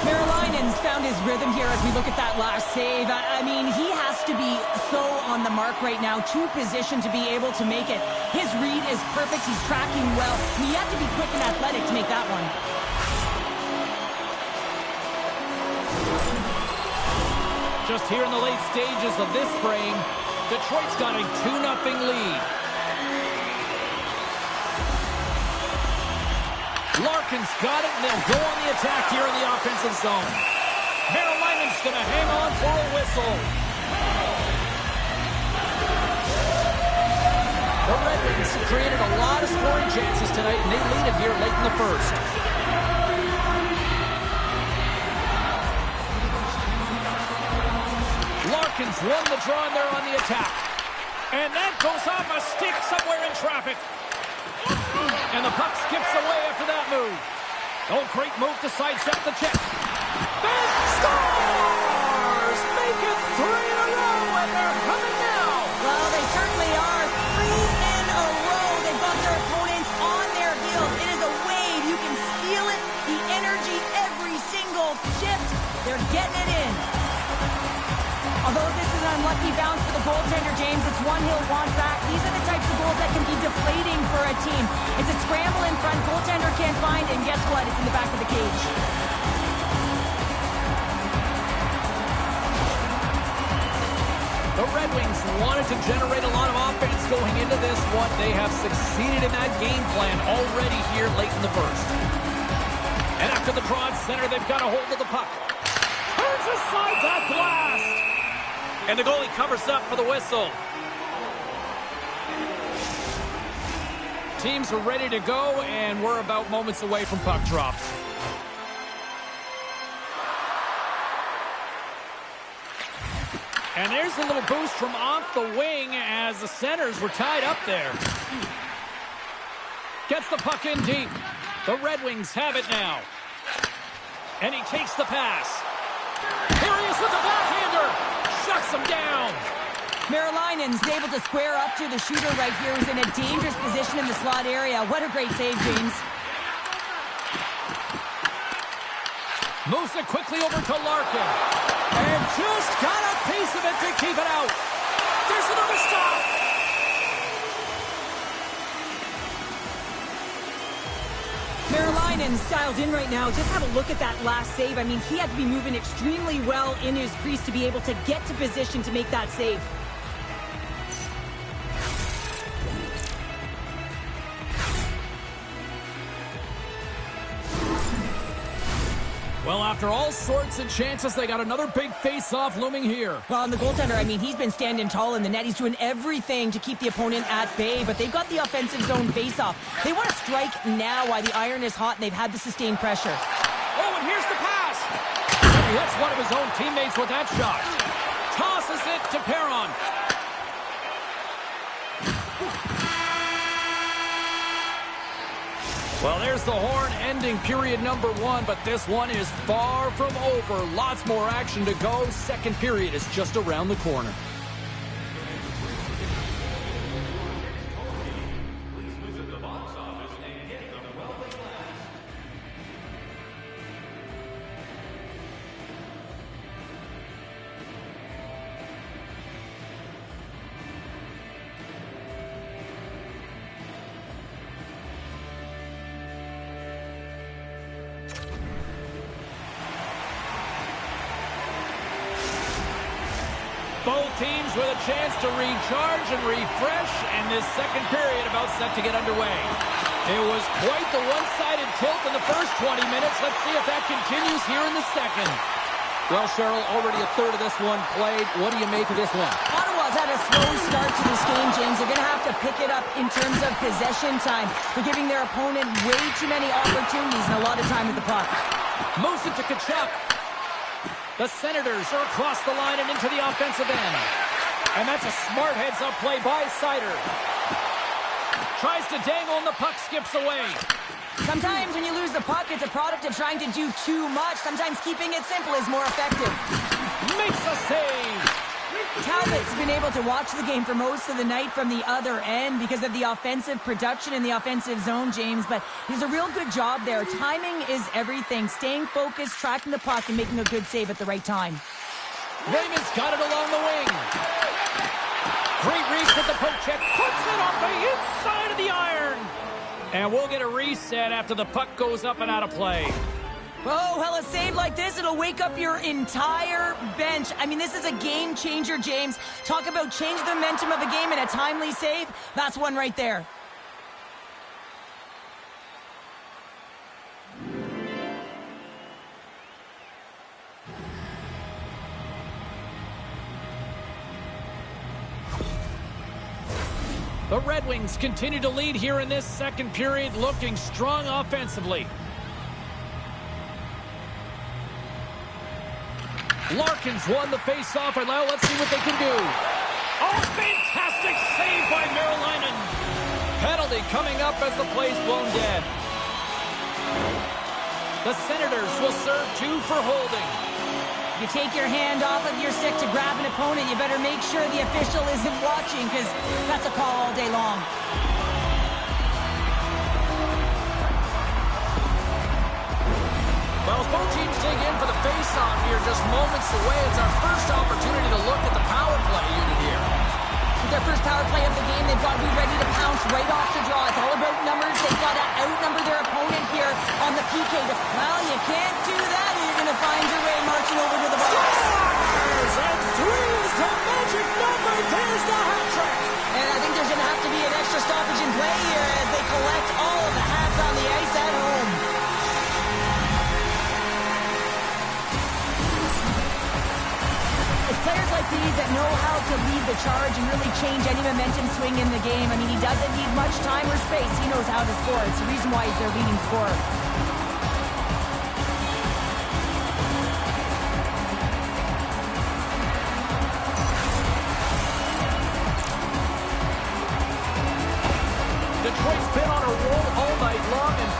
Merrilainen's found his rhythm here as we look at that last save. I mean, he has to be so on the mark right now to position to be able to make it. His read is perfect. He's tracking well. You have to be quick and athletic to make that one. Just here in the late stages of this frame, Detroit's got a 2-0 lead. Larkin's got it, and they'll go on the attack here in the offensive zone. Merrilainen's going to hang on for a whistle. The Red Wings have created a lot of scoring chances tonight, and they lead it here late in the first. Larkin's won the draw, and they're on the attack. And that goes off a stick somewhere in traffic. And the puck skips away after that move. Oh, great move to sidestep the check. Then Stars make it 3 in a row, and they're coming now. Well, they certainly are. 3 in a row. They've got their opponents on their heels. It is a wave. You can feel it. The energy every single shift. They're getting it in. Although this is an unlucky bounce for the goaltender, James, it's one he'll want back. These are the types of goals that can be deflating for a team. It's a scramble in front, goaltender can't find it, and guess what? It's in the back of the cage. The Red Wings wanted to generate a lot of offense going into this one. They have succeeded in that game plan already here late in the first. And after the draw at center, they've got a hold of the puck. Turns aside that blast. And the goalie covers up for the whistle. Teams are ready to go, and we're about moments away from puck drop. And there's a little boost from off the wing as the centers were tied up there. Gets the puck in deep. The Red Wings have it now. And he takes the pass. Here he is with the backhander. Shuts him down. Marilinen's able to square up to the shooter right here, who's in a dangerous position in the slot area. What a great save, James. Moves it quickly over to Larkin. And just got a piece of it to keep it out. There's another stop. Marilinen's dialed in right now. Just have a look at that last save. I mean, he had to be moving extremely well in his crease to be able to get to position to make that save. Well, after all sorts of chances, they got another big face-off looming here. Well, and the goaltender, I mean, he's been standing tall in the net. He's doing everything to keep the opponent at bay, but they've got the offensive zone face-off. They want to strike now while the iron is hot, and they've had the sustained pressure. Oh, and here's the pass. He hits one of his own teammates with that shot. Tosses it to Perron. Well, there's the horn ending period number 1, but this one is far from over. Lots more action to go. Second period is just around the corner. Both teams with a chance to recharge and refresh, and this second period about set to get underway. It was quite the one-sided tilt in the first 20 minutes. Let's see if that continues here in the second. Well, Cheryl, already a third of this one played. What do you make of this one? Ottawa's had a slow start to this game, James. They're going to have to pick it up in terms of possession time. They're giving their opponent way too many opportunities and a lot of time with the puck. Moves it to Tkachuk. The Senators are across the line and into the offensive end. And that's a smart heads-up play by Seider. Tries to dangle and the puck skips away. Sometimes when you lose the puck, it's a product of trying to do too much. Sometimes keeping it simple is more effective. Makes a save. Talbot's been able to watch the game for most of the night from the other end because of the offensive production in the offensive zone, James, but he's a real good job there. Timing is everything. Staying focused, tracking the puck, and making a good save at the right time. Raymond's got it along the wing. Great reach with the poke check. Puts it on the inside of the iron. And we'll get a reset after the puck goes up and out of play. Oh, well, a save like this, it'll wake up your entire bench. I mean, this is a game changer, James. Talk about change the momentum of a game in a timely save. That's one right there. The Red Wings continue to lead here in this second period, looking strong offensively. Larkin's won the face-off, and now let's see what they can do. Oh, fantastic save by Marilainen. Penalty coming up as the play's blown dead. The Senators will serve 2 for holding. You take your hand off of your stick to grab an opponent, you better make sure the official isn't watching, because that's a call all day long. Well, as both teams dig in for the face-off here, just moments away, it's our first opportunity to look at the power play unit here. With their first power play of the game, they've got to be ready to pounce right off the draw. It's all about numbers. They've got to outnumber their opponent here on the PK. Well, you can't do that. You're going to find your way marching over to the box. Scores! And 3 is the magic number. There's the hat trick. And I think there's going to have to be an extra stoppage in play here as they collect all of the hats on the ice at home. It's players like these that know how to lead the charge and really change any momentum swing in the game. I mean, he doesn't need much time or space. He knows how to score. It's the reason why he's their leading scorer. Detroit's been on a roll all night long, and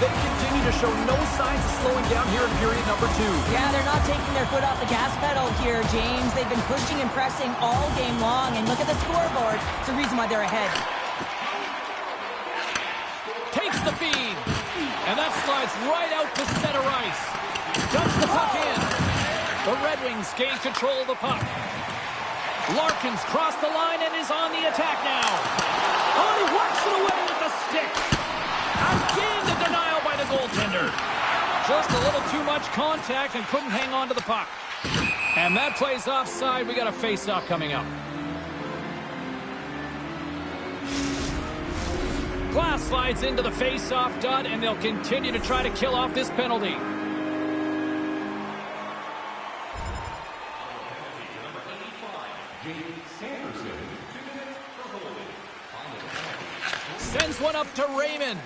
They continue to show no signs of slowing down here in period number 2. Yeah, they're not taking their foot off the gas pedal here, James. They've been pushing and pressing all game long, and look at the scoreboard. It's the reason why they're ahead. Takes the feed, and that slides right out to center ice. Dumps the puck in. The Red Wings gain control of the puck. Larkin's crossed the line and is on the attack now. Oh, he works it away with the stick. Again, the denial by the goaltender. Just a little too much contact and couldn't hang on to the puck. And that play's offside. We got a face-off coming up. Glass slides into the face-off dot, and they'll continue to try to kill off this penalty. Sends one up to Raymond.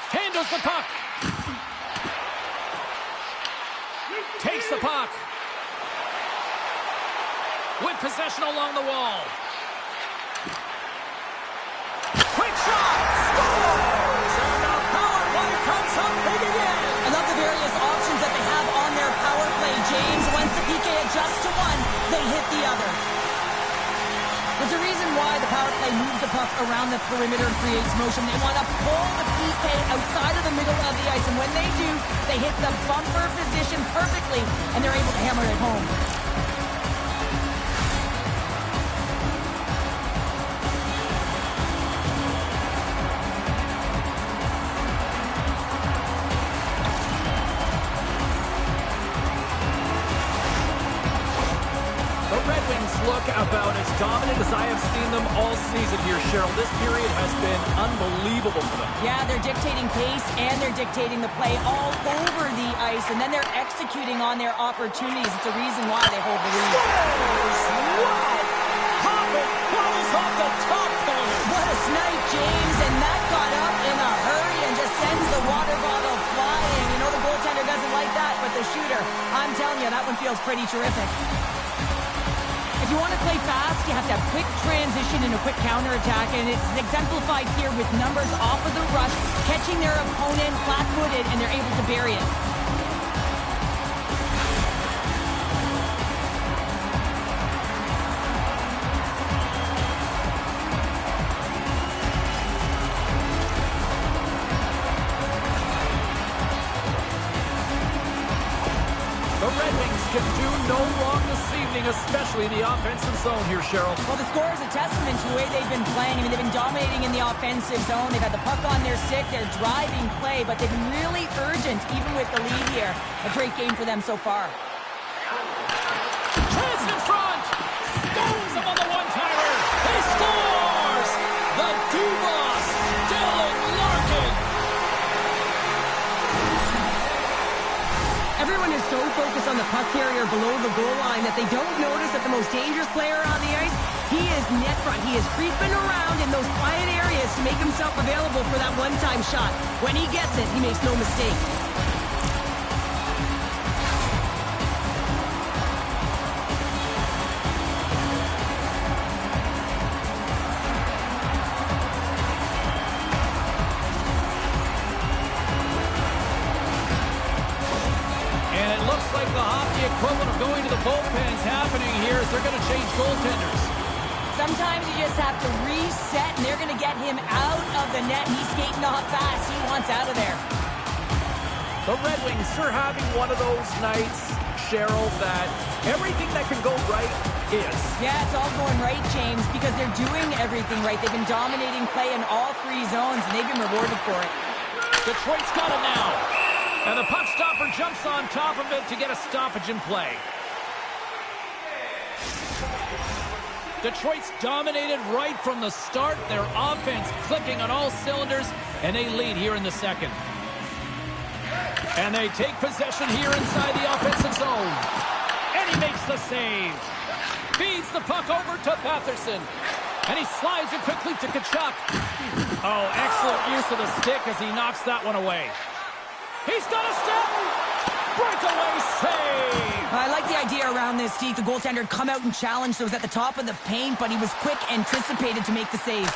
Handles the puck. Takes the puck. With possession along the wall. Quick shot! Scores! And the power play comes up big again! I love the various options that they have on their power play, James. Once the PK adjusts to one, they hit the other. There's a reason why the power play moves the puck around the perimeter and creates motion. They want to pull the PK outside of the middle of the ice, and when they do, they hit the bumper position perfectly, and they're able to hammer it home. Look about as dominant as I have seen them all season here, Cheryl. This period has been unbelievable for them. Yeah, they're dictating pace and they're dictating the play all over the ice, and then they're executing on their opportunities. It's a reason why they hold the lead. Scores! Wow! Hopping bobbles off the top corner. What a snipe, James, and that got up in a hurry and just sends the water bottle flying. You know the goaltender doesn't like that, but the shooter, I'm telling you, that one feels pretty terrific. If you want to play fast, you have to have quick transition and a quick counterattack, and it's exemplified here with numbers off of the rush, catching their opponent flat-footed, and they're able to bury it. The Red Wings can do no wrong this evening, especially in the offensive zone here, Cheryl. Well, the score is a testament to the way they've been playing. I mean, they've been dominating in the offensive zone. They've had the puck on their stick. They're driving play, but they've been really urgent, even with the lead here. A great game for them so far. Chance in front! Stones him on the one-timer! He scores! The Dubas, Dylan Larkin! Everyone is so focused on the puck carrier below the goal line that they don't notice that the most dangerous player on the ice, he is net front. He is creeping around in those quiet areas to make himself available for that one-time shot. When he gets it, he makes no mistake. Equivalent of going to the bullpen's happening here as they're going to change goaltenders. Sometimes you just have to reset, and they're going to get him out of the net. He's skating off fast. He wants out of there. The Red Wings are having one of those nights, Cheryl, that everything that can go right is. Yeah, it's all going right, James, because they're doing everything right. They've been dominating play in all three zones, and they've been rewarded for it. Detroit's got it now. And the puck stopper jumps on top of it to get a stoppage in play. Detroit's dominated right from the start. Their offense clicking on all cylinders, and they lead here in the second. And they take possession here inside the offensive zone. And he makes the save. Feeds the puck over to Patterson. And he slides it quickly to Tkachuk. Oh, excellent use of the stick as he knocks that one away. He's got a step! Breakaway save! I like the idea around this, Steve. The goaltender come out and challenge, so it was at the top of the paint, but he was quick, anticipated to make the save.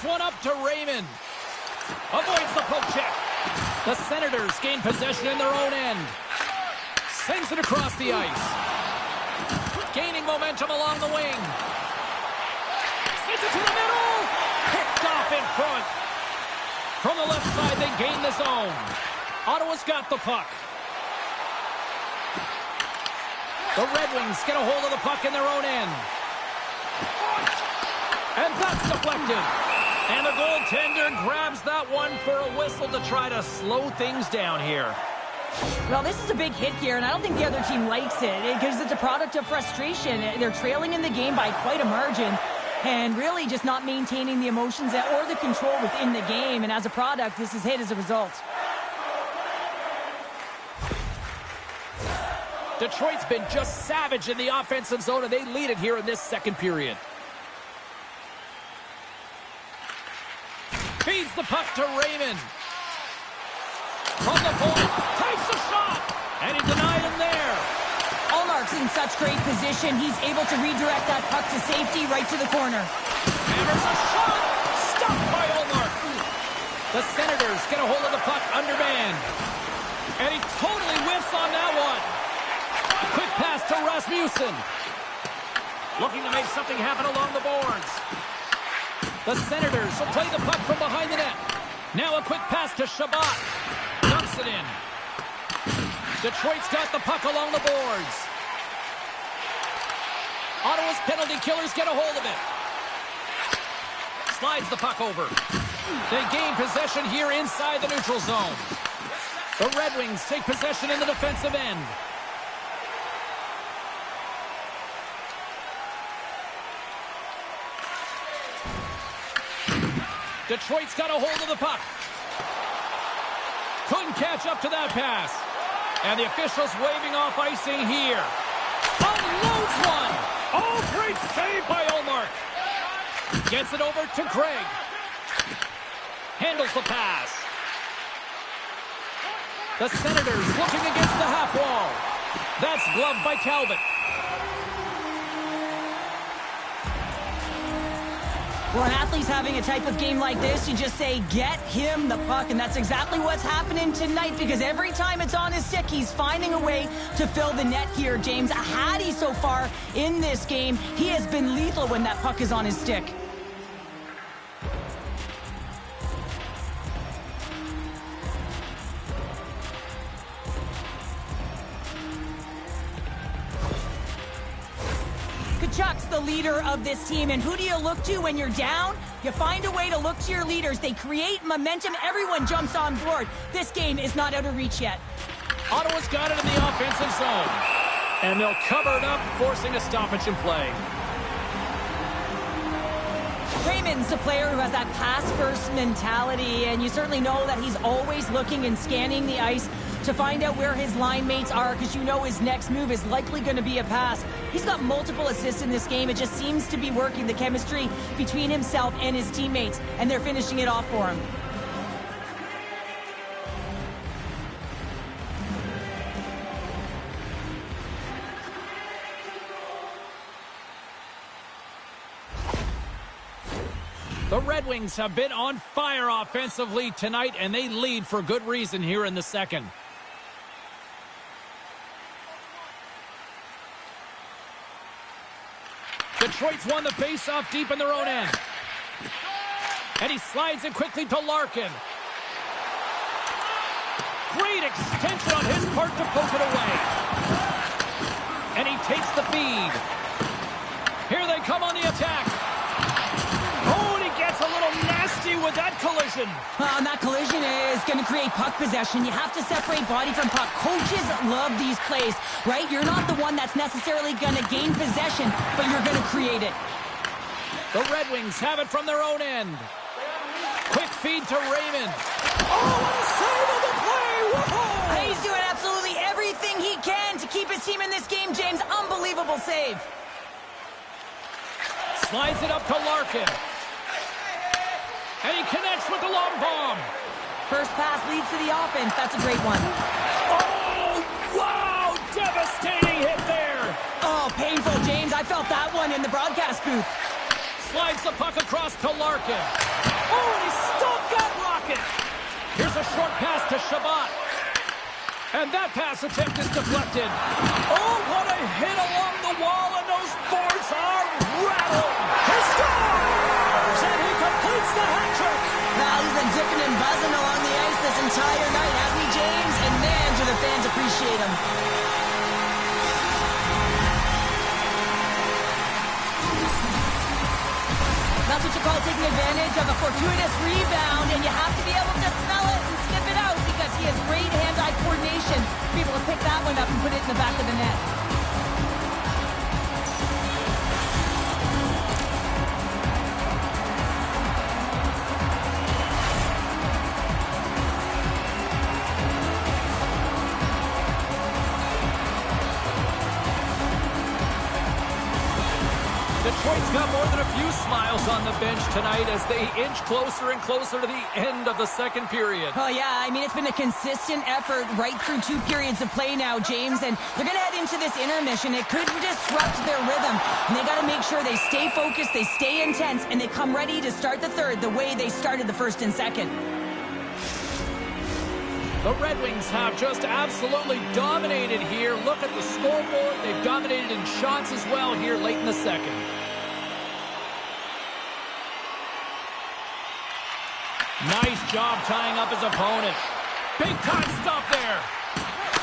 one up to Raymond. Avoids the poke check. The Senators gain possession in their own end. Sends it across the ice. Gaining momentum along the wing. Sends it to the middle. Picked off in front. From the left side, they gain the zone. Ottawa's got the puck. The Red Wings get a hold of the puck in their own end. And that's deflected. And the goaltender grabs that one for a whistle to try to slow things down here. Well, this is a big hit here, and I don't think the other team likes it because it's a product of frustration. They're trailing in the game by quite a margin and really just not maintaining the emotions or the control within the game. And as a product, this is hit as a result. Detroit's been just savage in the offensive zone, and they lead it here in this second period. Feeds the puck to Raymond. From the point, takes a shot, and he denied him there. Allmark's in such great position, he's able to redirect that puck to safety right to the corner. Hammers a shot, stopped by Allmark. The Senators get a hold of the puck undermanned, and he totally whiffs on that one. Quick pass to Rasmussen. Looking to make something happen along the boards. The Senators will play the puck from behind the net. Now a quick pass to Shabbat. Dumps it in. Detroit's got the puck along the boards. Ottawa's penalty killers get a hold of it. Slides the puck over. They gain possession here inside the neutral zone. The Red Wings take possession in the defensive end. Detroit's got a hold of the puck. Couldn't catch up to that pass. And the officials waving off icing here. Unloads one. Oh, great save by Allmark. Gets it over to Craig. Handles the pass. The Senators looking against the half wall. That's gloved by Talbot. When an athlete's having a type of game like this, you just say, get him the puck. And that's exactly what's happening tonight because every time it's on his stick, he's finding a way to fill the net here, James. A Hattie so far in this game. He has been lethal when that puck is on his stick. Kachuk's the leader of this team, and who do you look to when you're down? You find a way to look to your leaders. They create momentum. Everyone jumps on board. This game is not out of reach yet. Ottawa's got it in the offensive zone, and they'll cover it up, forcing a stoppage in play. Raymond's a player who has that pass-first mentality, and you certainly know that he's always looking and scanning the ice to find out where his line mates are because you know his next move is likely going to be a pass. He's got multiple assists in this game. It just seems to be working, the chemistry between himself and his teammates, and they're finishing it off for him. The Red Wings have been on fire offensively tonight, and they lead for good reason here in the second. Detroit's won the face-off deep in their own end. And he slides it quickly to Larkin. Great extension on his part to poke it away. And he takes the feed. Here they come on the attack. Oh, and he gets a little nasty with that collision. And that collision is going to create puck possession. You have to separate body from puck. Coaches love these plays, right? You're not the one that's necessarily going to gain possession, but you're going to create it. The Red Wings have it from their own end. Quick feed to Raymond. Oh, what a save of the play! Whoa! He's doing absolutely everything he can to keep his team in this game, James. Unbelievable save. Slides it up to Larkin. And he connects with the long bomb. First pass leads to the offense. That's a great one. Oh, wow! Devastating hit there. Oh, painful, James. I felt that one in the broadcast booth. Slides the puck across to Larkin. Oh, and he's still got Rocket. Here's a short pass to Shabbat. And that pass attempt is deflected. Oh, what a hit along the wall, and those boards are rattled. He scores, and he completes the hat trick. Well, he's been zipping and buzzing along the ice this entire night, hasn't he, James? And man, do the fans appreciate him. That's what you call taking advantage of a fortuitous rebound, and you have to be able to smell it and sniff it out because he has great hand-eye coordination to be able to pick that one up and put it in the back of the net. Detroit's got more than a few smiles on the bench tonight as they inch closer and closer to the end of the second period. Oh, yeah. I mean, it's been a consistent effort right through 2 periods of play now, James, and they're going to head into this intermission. It could disrupt their rhythm, and they got to make sure they stay focused, they stay intense, and they come ready to start the third the way they started the first and second. The Red Wings have just absolutely dominated here. Look at the scoreboard. They've dominated in shots as well here late in the second. Nice job tying up his opponent. Big time stop there.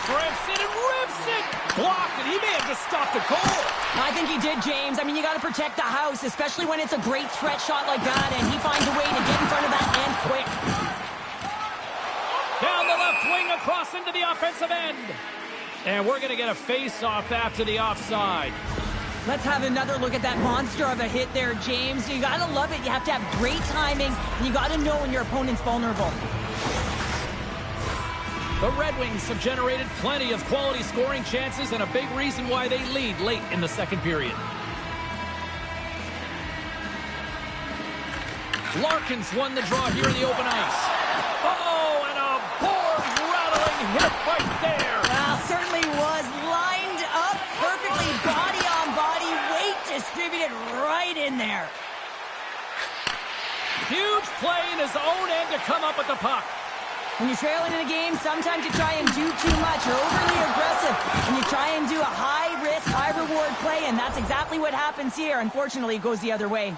Grips it and rips it. Blocked it. He may have just stopped the goal. I think he did, James. I mean, you got to protect the house, especially when it's a great threat shot like that, and he finds a way to get in front of that and quick. Down the left wing across into the offensive end. And we're going to get a face-off after the offside. Let's have another look at that monster of a hit there, James. You got to love it. You have to have great timing, and you got to know when your opponent's vulnerable. The Red Wings have generated plenty of quality scoring chances and a big reason why they lead late in the second period. Larkin's won the draw here in the open ice. Oh, and a board-rattling hit right there. Well, certainly was lined up perfectly, body on body, weight distributed right in there. Huge play in his own end to come up with the puck. When you're trailing in a game, sometimes you try and do too much. You're overly aggressive, and you try and do a high-risk, high-reward play, and that's exactly what happens here. Unfortunately, it goes the other way.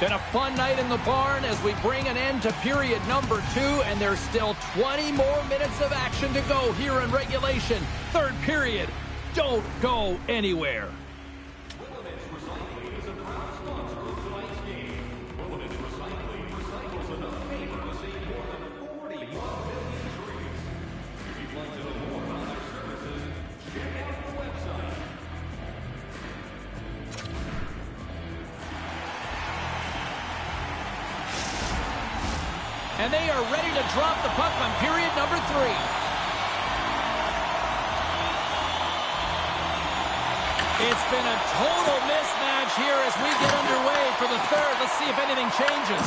Been a fun night in the barn as we bring an end to period number 2, and there's still 20 more minutes of action to go here in regulation. Third period. Don't go anywhere. And they are ready to drop the puck on period number 3. It's been a total mismatch here as we get underway for the third. Let's see if anything changes.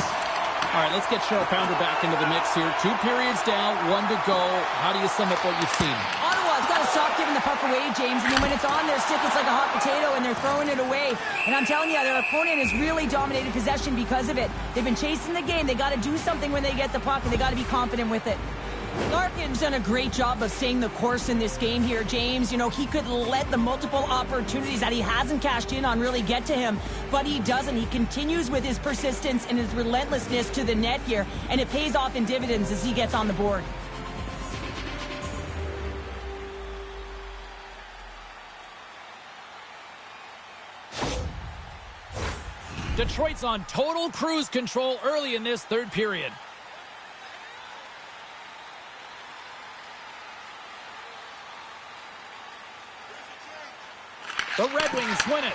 All right, let's get Cheryl Pounder back into the mix here. 2 periods down, 1 to go. How do you sum up what you've seen? Ottawa's got to stop giving the puck away, James. I mean, when it's on their stick, it's like a hot potato, and they're throwing it away. And I'm telling you, their opponent has really dominated possession because of it. They've been chasing the game. They got to do something when they get the puck, and they got to be confident with it. Larkin's done a great job of staying the course in this game here, James. You know, he could let the multiple opportunities that he hasn't cashed in on really get to him, but he doesn't. He continues with his persistence and his relentlessness to the net here, and it pays off in dividends as he gets on the board. Detroit's on total cruise control early in this third period. The Red Wings win it.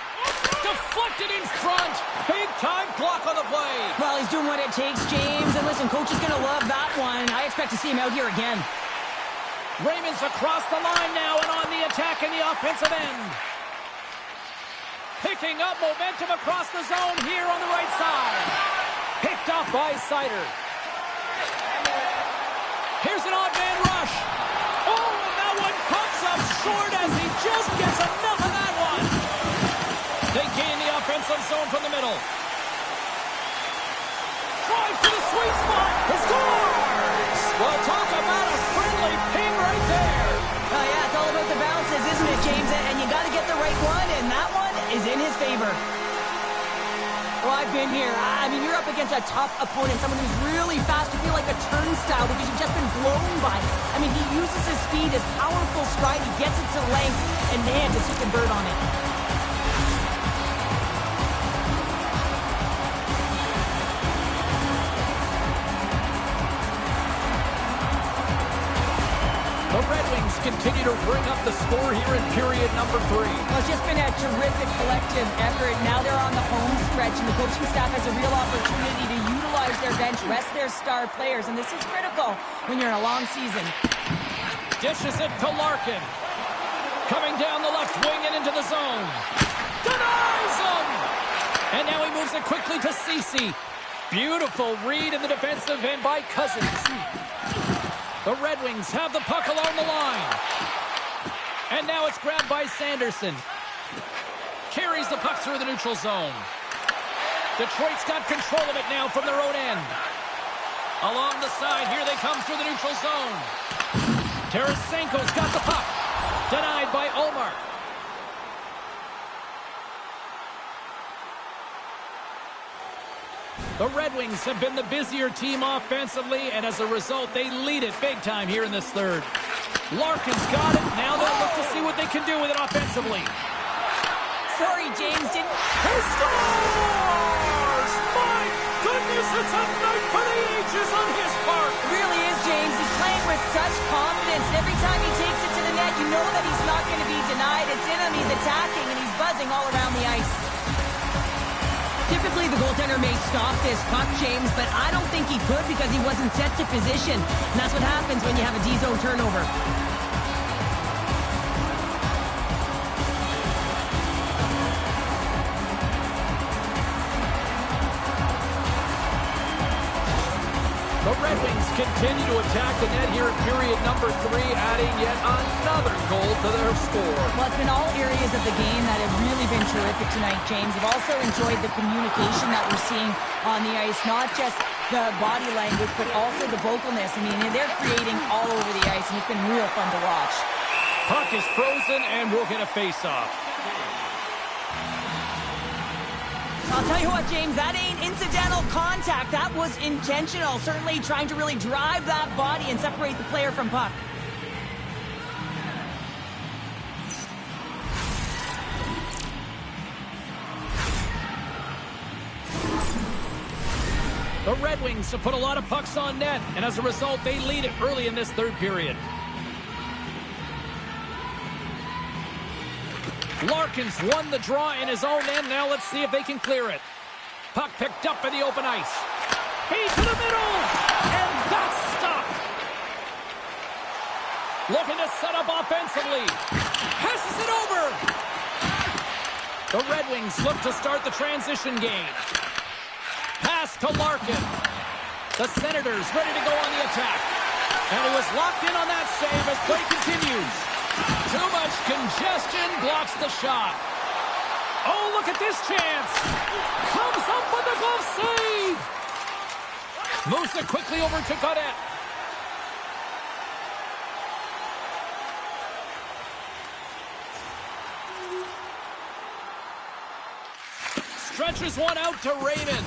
Deflected in front. Big time block on the play. Well, he's doing what it takes, James. And listen, coach is going to love that one. I expect to see him out here again. Raymond's across the line now and on the attack in the offensive end. Picking up momentum across the zone here on the right side. Picked off by Sider. Here's an odd man rush. Oh, and that one comes up short as he just gets enough of that one. They gain the offensive zone from the middle. Drives to the sweet spot. He scores! Well, talk about a friendly ping right there. Oh, yeah, it's all about the bounces, isn't it, James? And you got to get the right one, and that one is in his favor. Well, I've been here. I mean, you're up against a tough opponent, someone who's really fast. You feel like a turnstile because you've just been blown by. I mean, he uses his speed, his powerful stride. He gets it to length, and man, does he convert on it. The Red Wings continue to bring up the score here in period number 3. Well, it's just been a terrific collective effort. Now they're on the home stretch, and the coaching staff has a real opportunity to utilize their bench, rest their star players, and this is critical when you're in a long season. Dishes it to Larkin. Coming down the left wing and into the zone. Denies him! And now he moves it quickly to Ceci. Beautiful read in the defensive end by Cousins. The Red Wings have the puck along the line. And now it's grabbed by Sanderson. Carries the puck through the neutral zone. Detroit's got control of it now from their own end. Along the side, here they come through the neutral zone. Tarasenko's got the puck. Denied by Omar. The Red Wings have been the busier team offensively, and as a result, they lead it big time here in this third. Larkin's got it. Now they'll look to see what they can do with it offensively. Sorry, James, didn't... He scores! My goodness, it's a night for the ages on his part. It really is, James. He's playing with such confidence. Every time he takes it to the net, you know that he's not going to be denied. It's in him, he's attacking, and he's buzzing all around the ice. Typically, the goaltender may stop this puck, James, but I don't think he could because he wasn't set to position. And that's what happens when you have a D-zone turnover. The Red Wings continue to attack the net here in period number 3, adding yet another goal to their score. Well, it's been all areas of the game that have really been terrific tonight, James. I've also enjoyed the communication that we're seeing on the ice, not just the body language, but also the vocalness. I mean, they're creating all over the ice, and it's been real fun to watch. Puck is frozen, and we'll get a face-off. I'll tell you what, James, that ain't incidental contact. That was intentional. Certainly trying to really drive that body and separate the player from puck. The Red Wings have put a lot of pucks on net, and as a result, they lead it early in this third period. Larkin's won the draw in his own end. Now let's see if they can clear it. Puck picked up for the open ice. He's to the middle, and that's stopped. Looking to set up offensively. Passes it over. The Red Wings look to start the transition game. Pass to Larkin. The Senators ready to go on the attack. And he was locked in on that save as play continues. Too much congestion blocks the shot. Oh, look at this chance. Comes up with the glove save. Moves it quickly over to Gaudette. Stretches one out to Raymond.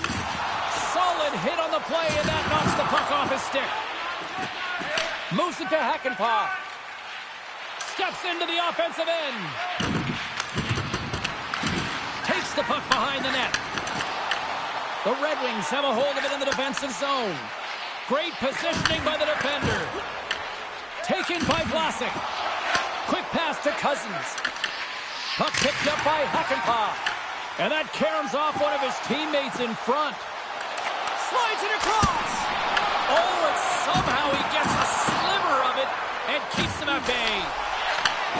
Solid hit on the play, and that knocks the puck off his stick. Moves it to Hakanpää. Steps into the offensive end. Takes the puck behind the net. The Red Wings have a hold of it in the defensive zone. Great positioning by the defender. Taken by Vlasic. Quick pass to Cousins. Puck picked up by Hakanpää. And that caroms off one of his teammates in front. Slides it across. Oh, and somehow he gets a sliver of it and keeps him at bay.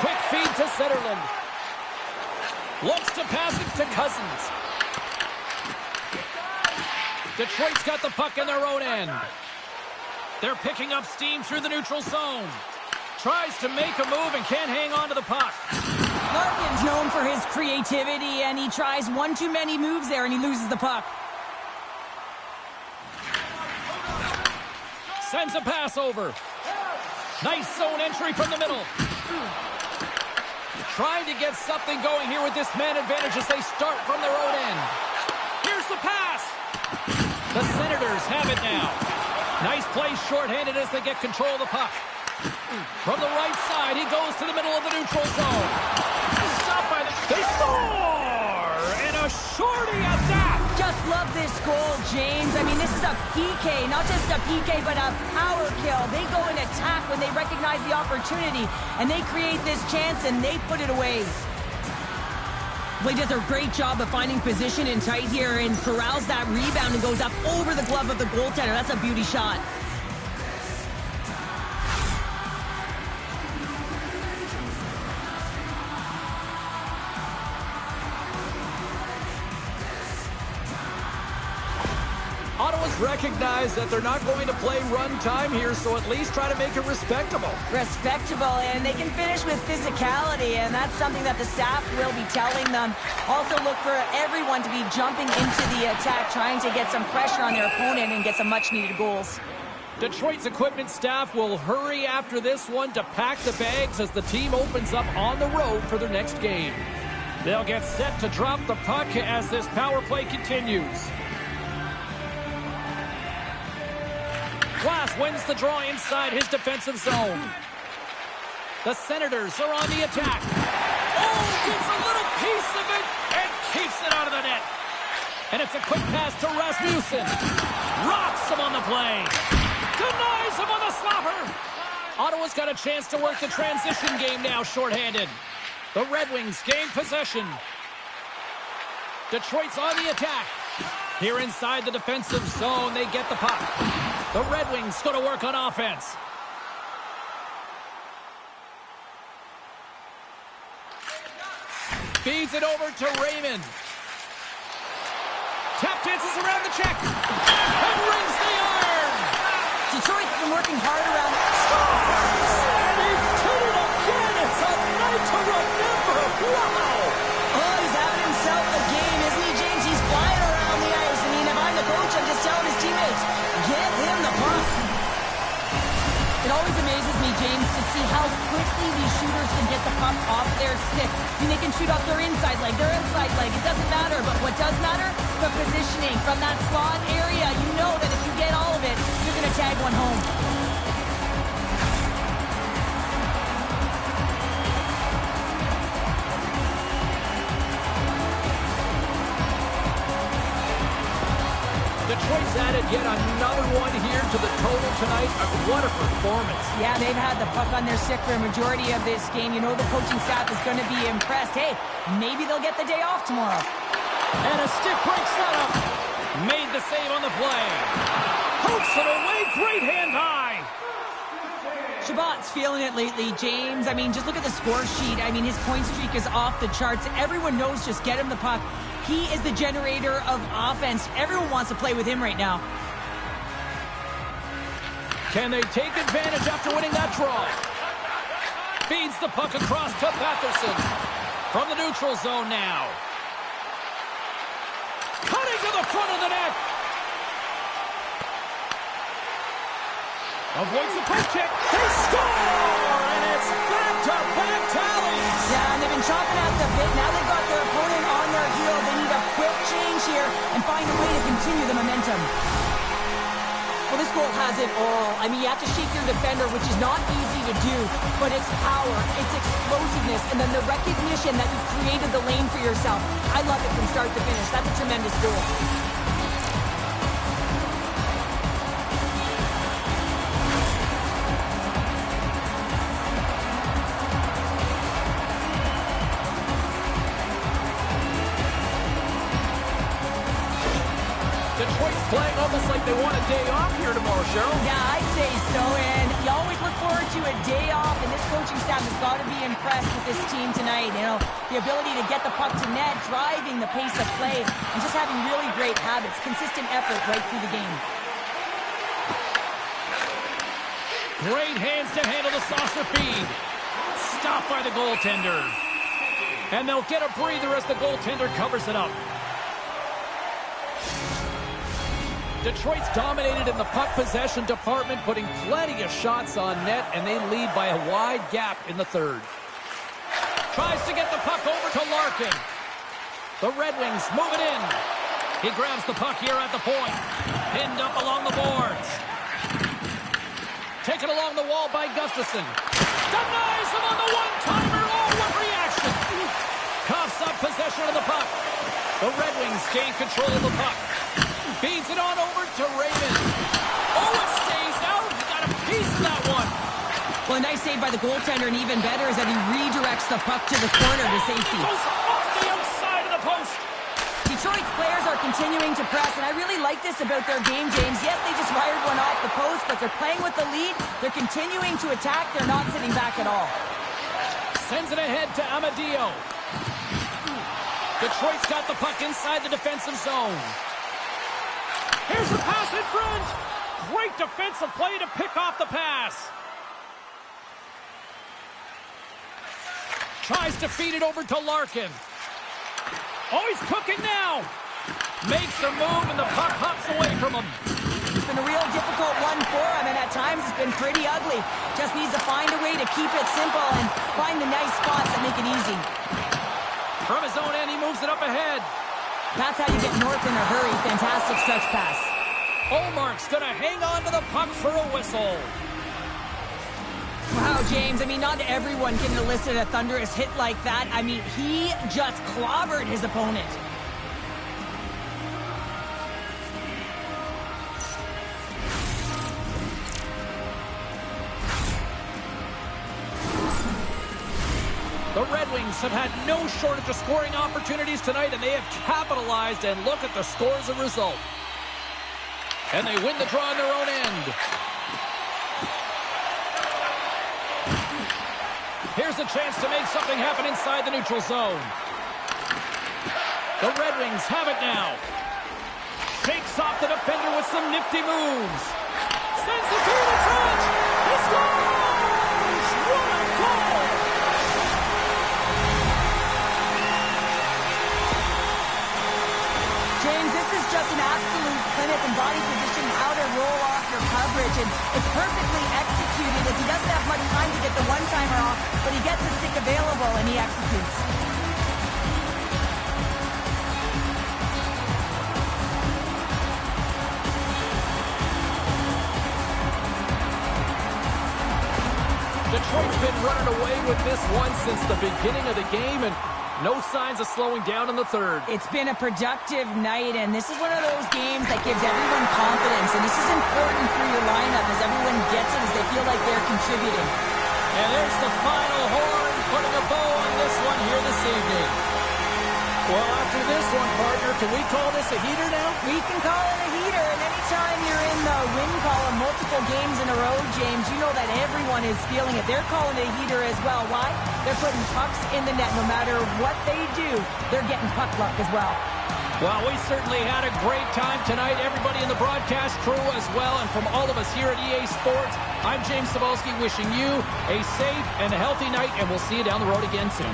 Quick feed to Zetterlund. Looks to pass it to Cousins. Detroit's got the puck in their own end. They're picking up steam through the neutral zone. Tries to make a move and can't hang on to the puck. Larkin's known for his creativity, and he tries one too many moves there, and he loses the puck. Sends a pass over. Nice zone entry from the middle. Trying to get something going here with this man advantage as they start from their own end. Here's the pass. The Senators have it now. Nice play shorthanded as they get control of the puck. From the right side, he goes to the middle of the neutral zone. Stopped by the... They score! And a shorty at that! Just love this goal, James. I mean, this is a PK, not just a PK, but a power kill. They go in attack when they recognize the opportunity, and they create this chance, and they put it away. Well, he does a great job of finding position in tight here and corrals that rebound and goes up over the glove of the goaltender. That's a beauty shot. Ottawa's recognized that they're not going to play run time here, so at least try to make it respectable. Respectable, and they can finish with physicality, and that's something that the staff will be telling them. Also look for everyone to be jumping into the attack, trying to get some pressure on their opponent and get some much-needed goals. Detroit's equipment staff will hurry after this one to pack the bags as the team opens up on the road for their next game. They'll get set to drop the puck as this power play continues. Glass wins the draw inside his defensive zone. The Senators are on the attack. Oh, gets a little piece of it and keeps it out of the net. And it's a quick pass to Rasmussen. Rocks him on the play. Denies him on the slapper. Ottawa's got a chance to work the transition game now shorthanded. The Red Wings gain possession. Detroit's on the attack. Here inside the defensive zone, they get the puck. The Red Wings go to work on offense. Feeds it over to Raymond. Tap dances around the check. And rings the iron. Detroit's been working hard around. Scores! And he did it again. It's a night to remember. Wow! Oh, he's having himself a game, isn't he, James? He's flying around the ice. I mean, if I'm the coach, I'm just telling his teammates, get him the puck. It always amazes me, James, to see how quickly these shooters can get the puck off their stick. I mean, they can shoot off their inside leg, their outside leg. It doesn't matter, but what does matter? The positioning from that slot area. You know that if you get all of it, you're going to tag one home. Detroit's added yet another one here to the total tonight. What a performance. Yeah, they've had the puck on their stick for a majority of this game. You know the coaching staff is going to be impressed. Hey, maybe they'll get the day off tomorrow. And a stick break setup. Made the save on the play. Pokes it away. Great hand high. Shabbat's feeling it lately, James. I mean, just look at the score sheet. I mean, his point streak is off the charts. Everyone knows just get him the puck. He is the generator of offense. Everyone wants to play with him right now. Can they take advantage after winning that draw? Feeds the puck across to Patterson. From the neutral zone now. Cutting to the front of the net. Avoids the post check. They score! And it's back-to-back tallies. Yeah, and they've been chopping at the bit. Now they've got their opponent on their heel. They need a quick change here and find a way to continue the momentum. Well, this goal has it all. I mean, you have to shake your defender, which is not easy to do, but it's power, it's explosiveness, and then the recognition that you've created the lane for yourself. I love it from start to finish. That's a tremendous goal. Detroit's playing almost like they want a day off here tomorrow, Cheryl. Yeah, I'd say so, and you always look forward to a day off, and this coaching staff has got to be impressed with this team tonight. You know, the ability to get the puck to net, driving the pace of play, and just having really great habits, consistent effort right through the game. Great hands to handle the saucer feed. Stopped by the goaltender. And they'll get a breather as the goaltender covers it up. Detroit's dominated in the puck possession department, putting plenty of shots on net, and they lead by a wide gap in the third. Tries to get the puck over to Larkin. The Red Wings move it in. He grabs the puck here at the point. Pinned up along the boards. Taken along the wall by Gustafsson. Denies him on the one-timer. Oh, what reaction! Coughs up possession of the puck. The Red Wings gain control of the puck. Feeds it on over to Raymond. Oh, it stays out. He got a piece of that one. Well, a nice save by the goaltender, and even better is that he redirects the puck to the corner to safety. Goes off the outside of the post. Detroit's players are continuing to press, and I really like this about their game, James. Yes, they just fired one off the post, but they're playing with the lead. They're continuing to attack. They're not sitting back at all. Sends it ahead to Amadio. Detroit's got the puck inside the defensive zone. Here's the pass in front. Great defensive play to pick off the pass. Tries to feed it over to Larkin. Oh, he's cooking now. Makes a move, and the puck hops away from him. It's been a real difficult one for him, and at times it's been pretty ugly. Just needs to find a way to keep it simple and find the nice spots that make it easy. From his own end, he moves it up ahead. That's how you get north in a hurry. Fantastic stretch pass. Olmark's going to hang on to the puck for a whistle. Wow, James, I mean, not everyone can elicit a thunderous hit like that. I mean, he just clobbered his opponent. The Red Wings have had no shortage of scoring opportunities tonight, and they have capitalized, and look at the score as a result. And they win the draw on their own end. Here's a chance to make something happen inside the neutral zone. The Red Wings have it now. Shakes off the defender with some nifty moves. Sends it through the front. He scores! What a goal! James, this is just an absolute clinic in body position, how to roll off your coverage, and it's perfectly executed as he doesn't have much time to get the one-timer off, but he gets his stick available and he executes. Detroit's been running away with this one since the beginning of the game, and no signs of slowing down in the third. It's been a productive night, and this is one of those games that gives everyone confidence, and this is important for your lineup as everyone gets it, as they feel like they're contributing. And there's the final horn, putting a bow on this one here this evening. Well, after this one, partner, can we call this a heater now? We can call it a heater, and anytime you're in the win column multiple games in a row, James, you know that everyone is feeling it. They're calling it a heater as well. Why? They're putting pucks in the net. No matter what they do, they're getting puck luck as well. Well, we certainly had a great time tonight. Everybody in the broadcast crew as well, and from all of us here at EA Sports, I'm James Cebulski wishing you a safe and a healthy night, and we'll see you down the road again soon.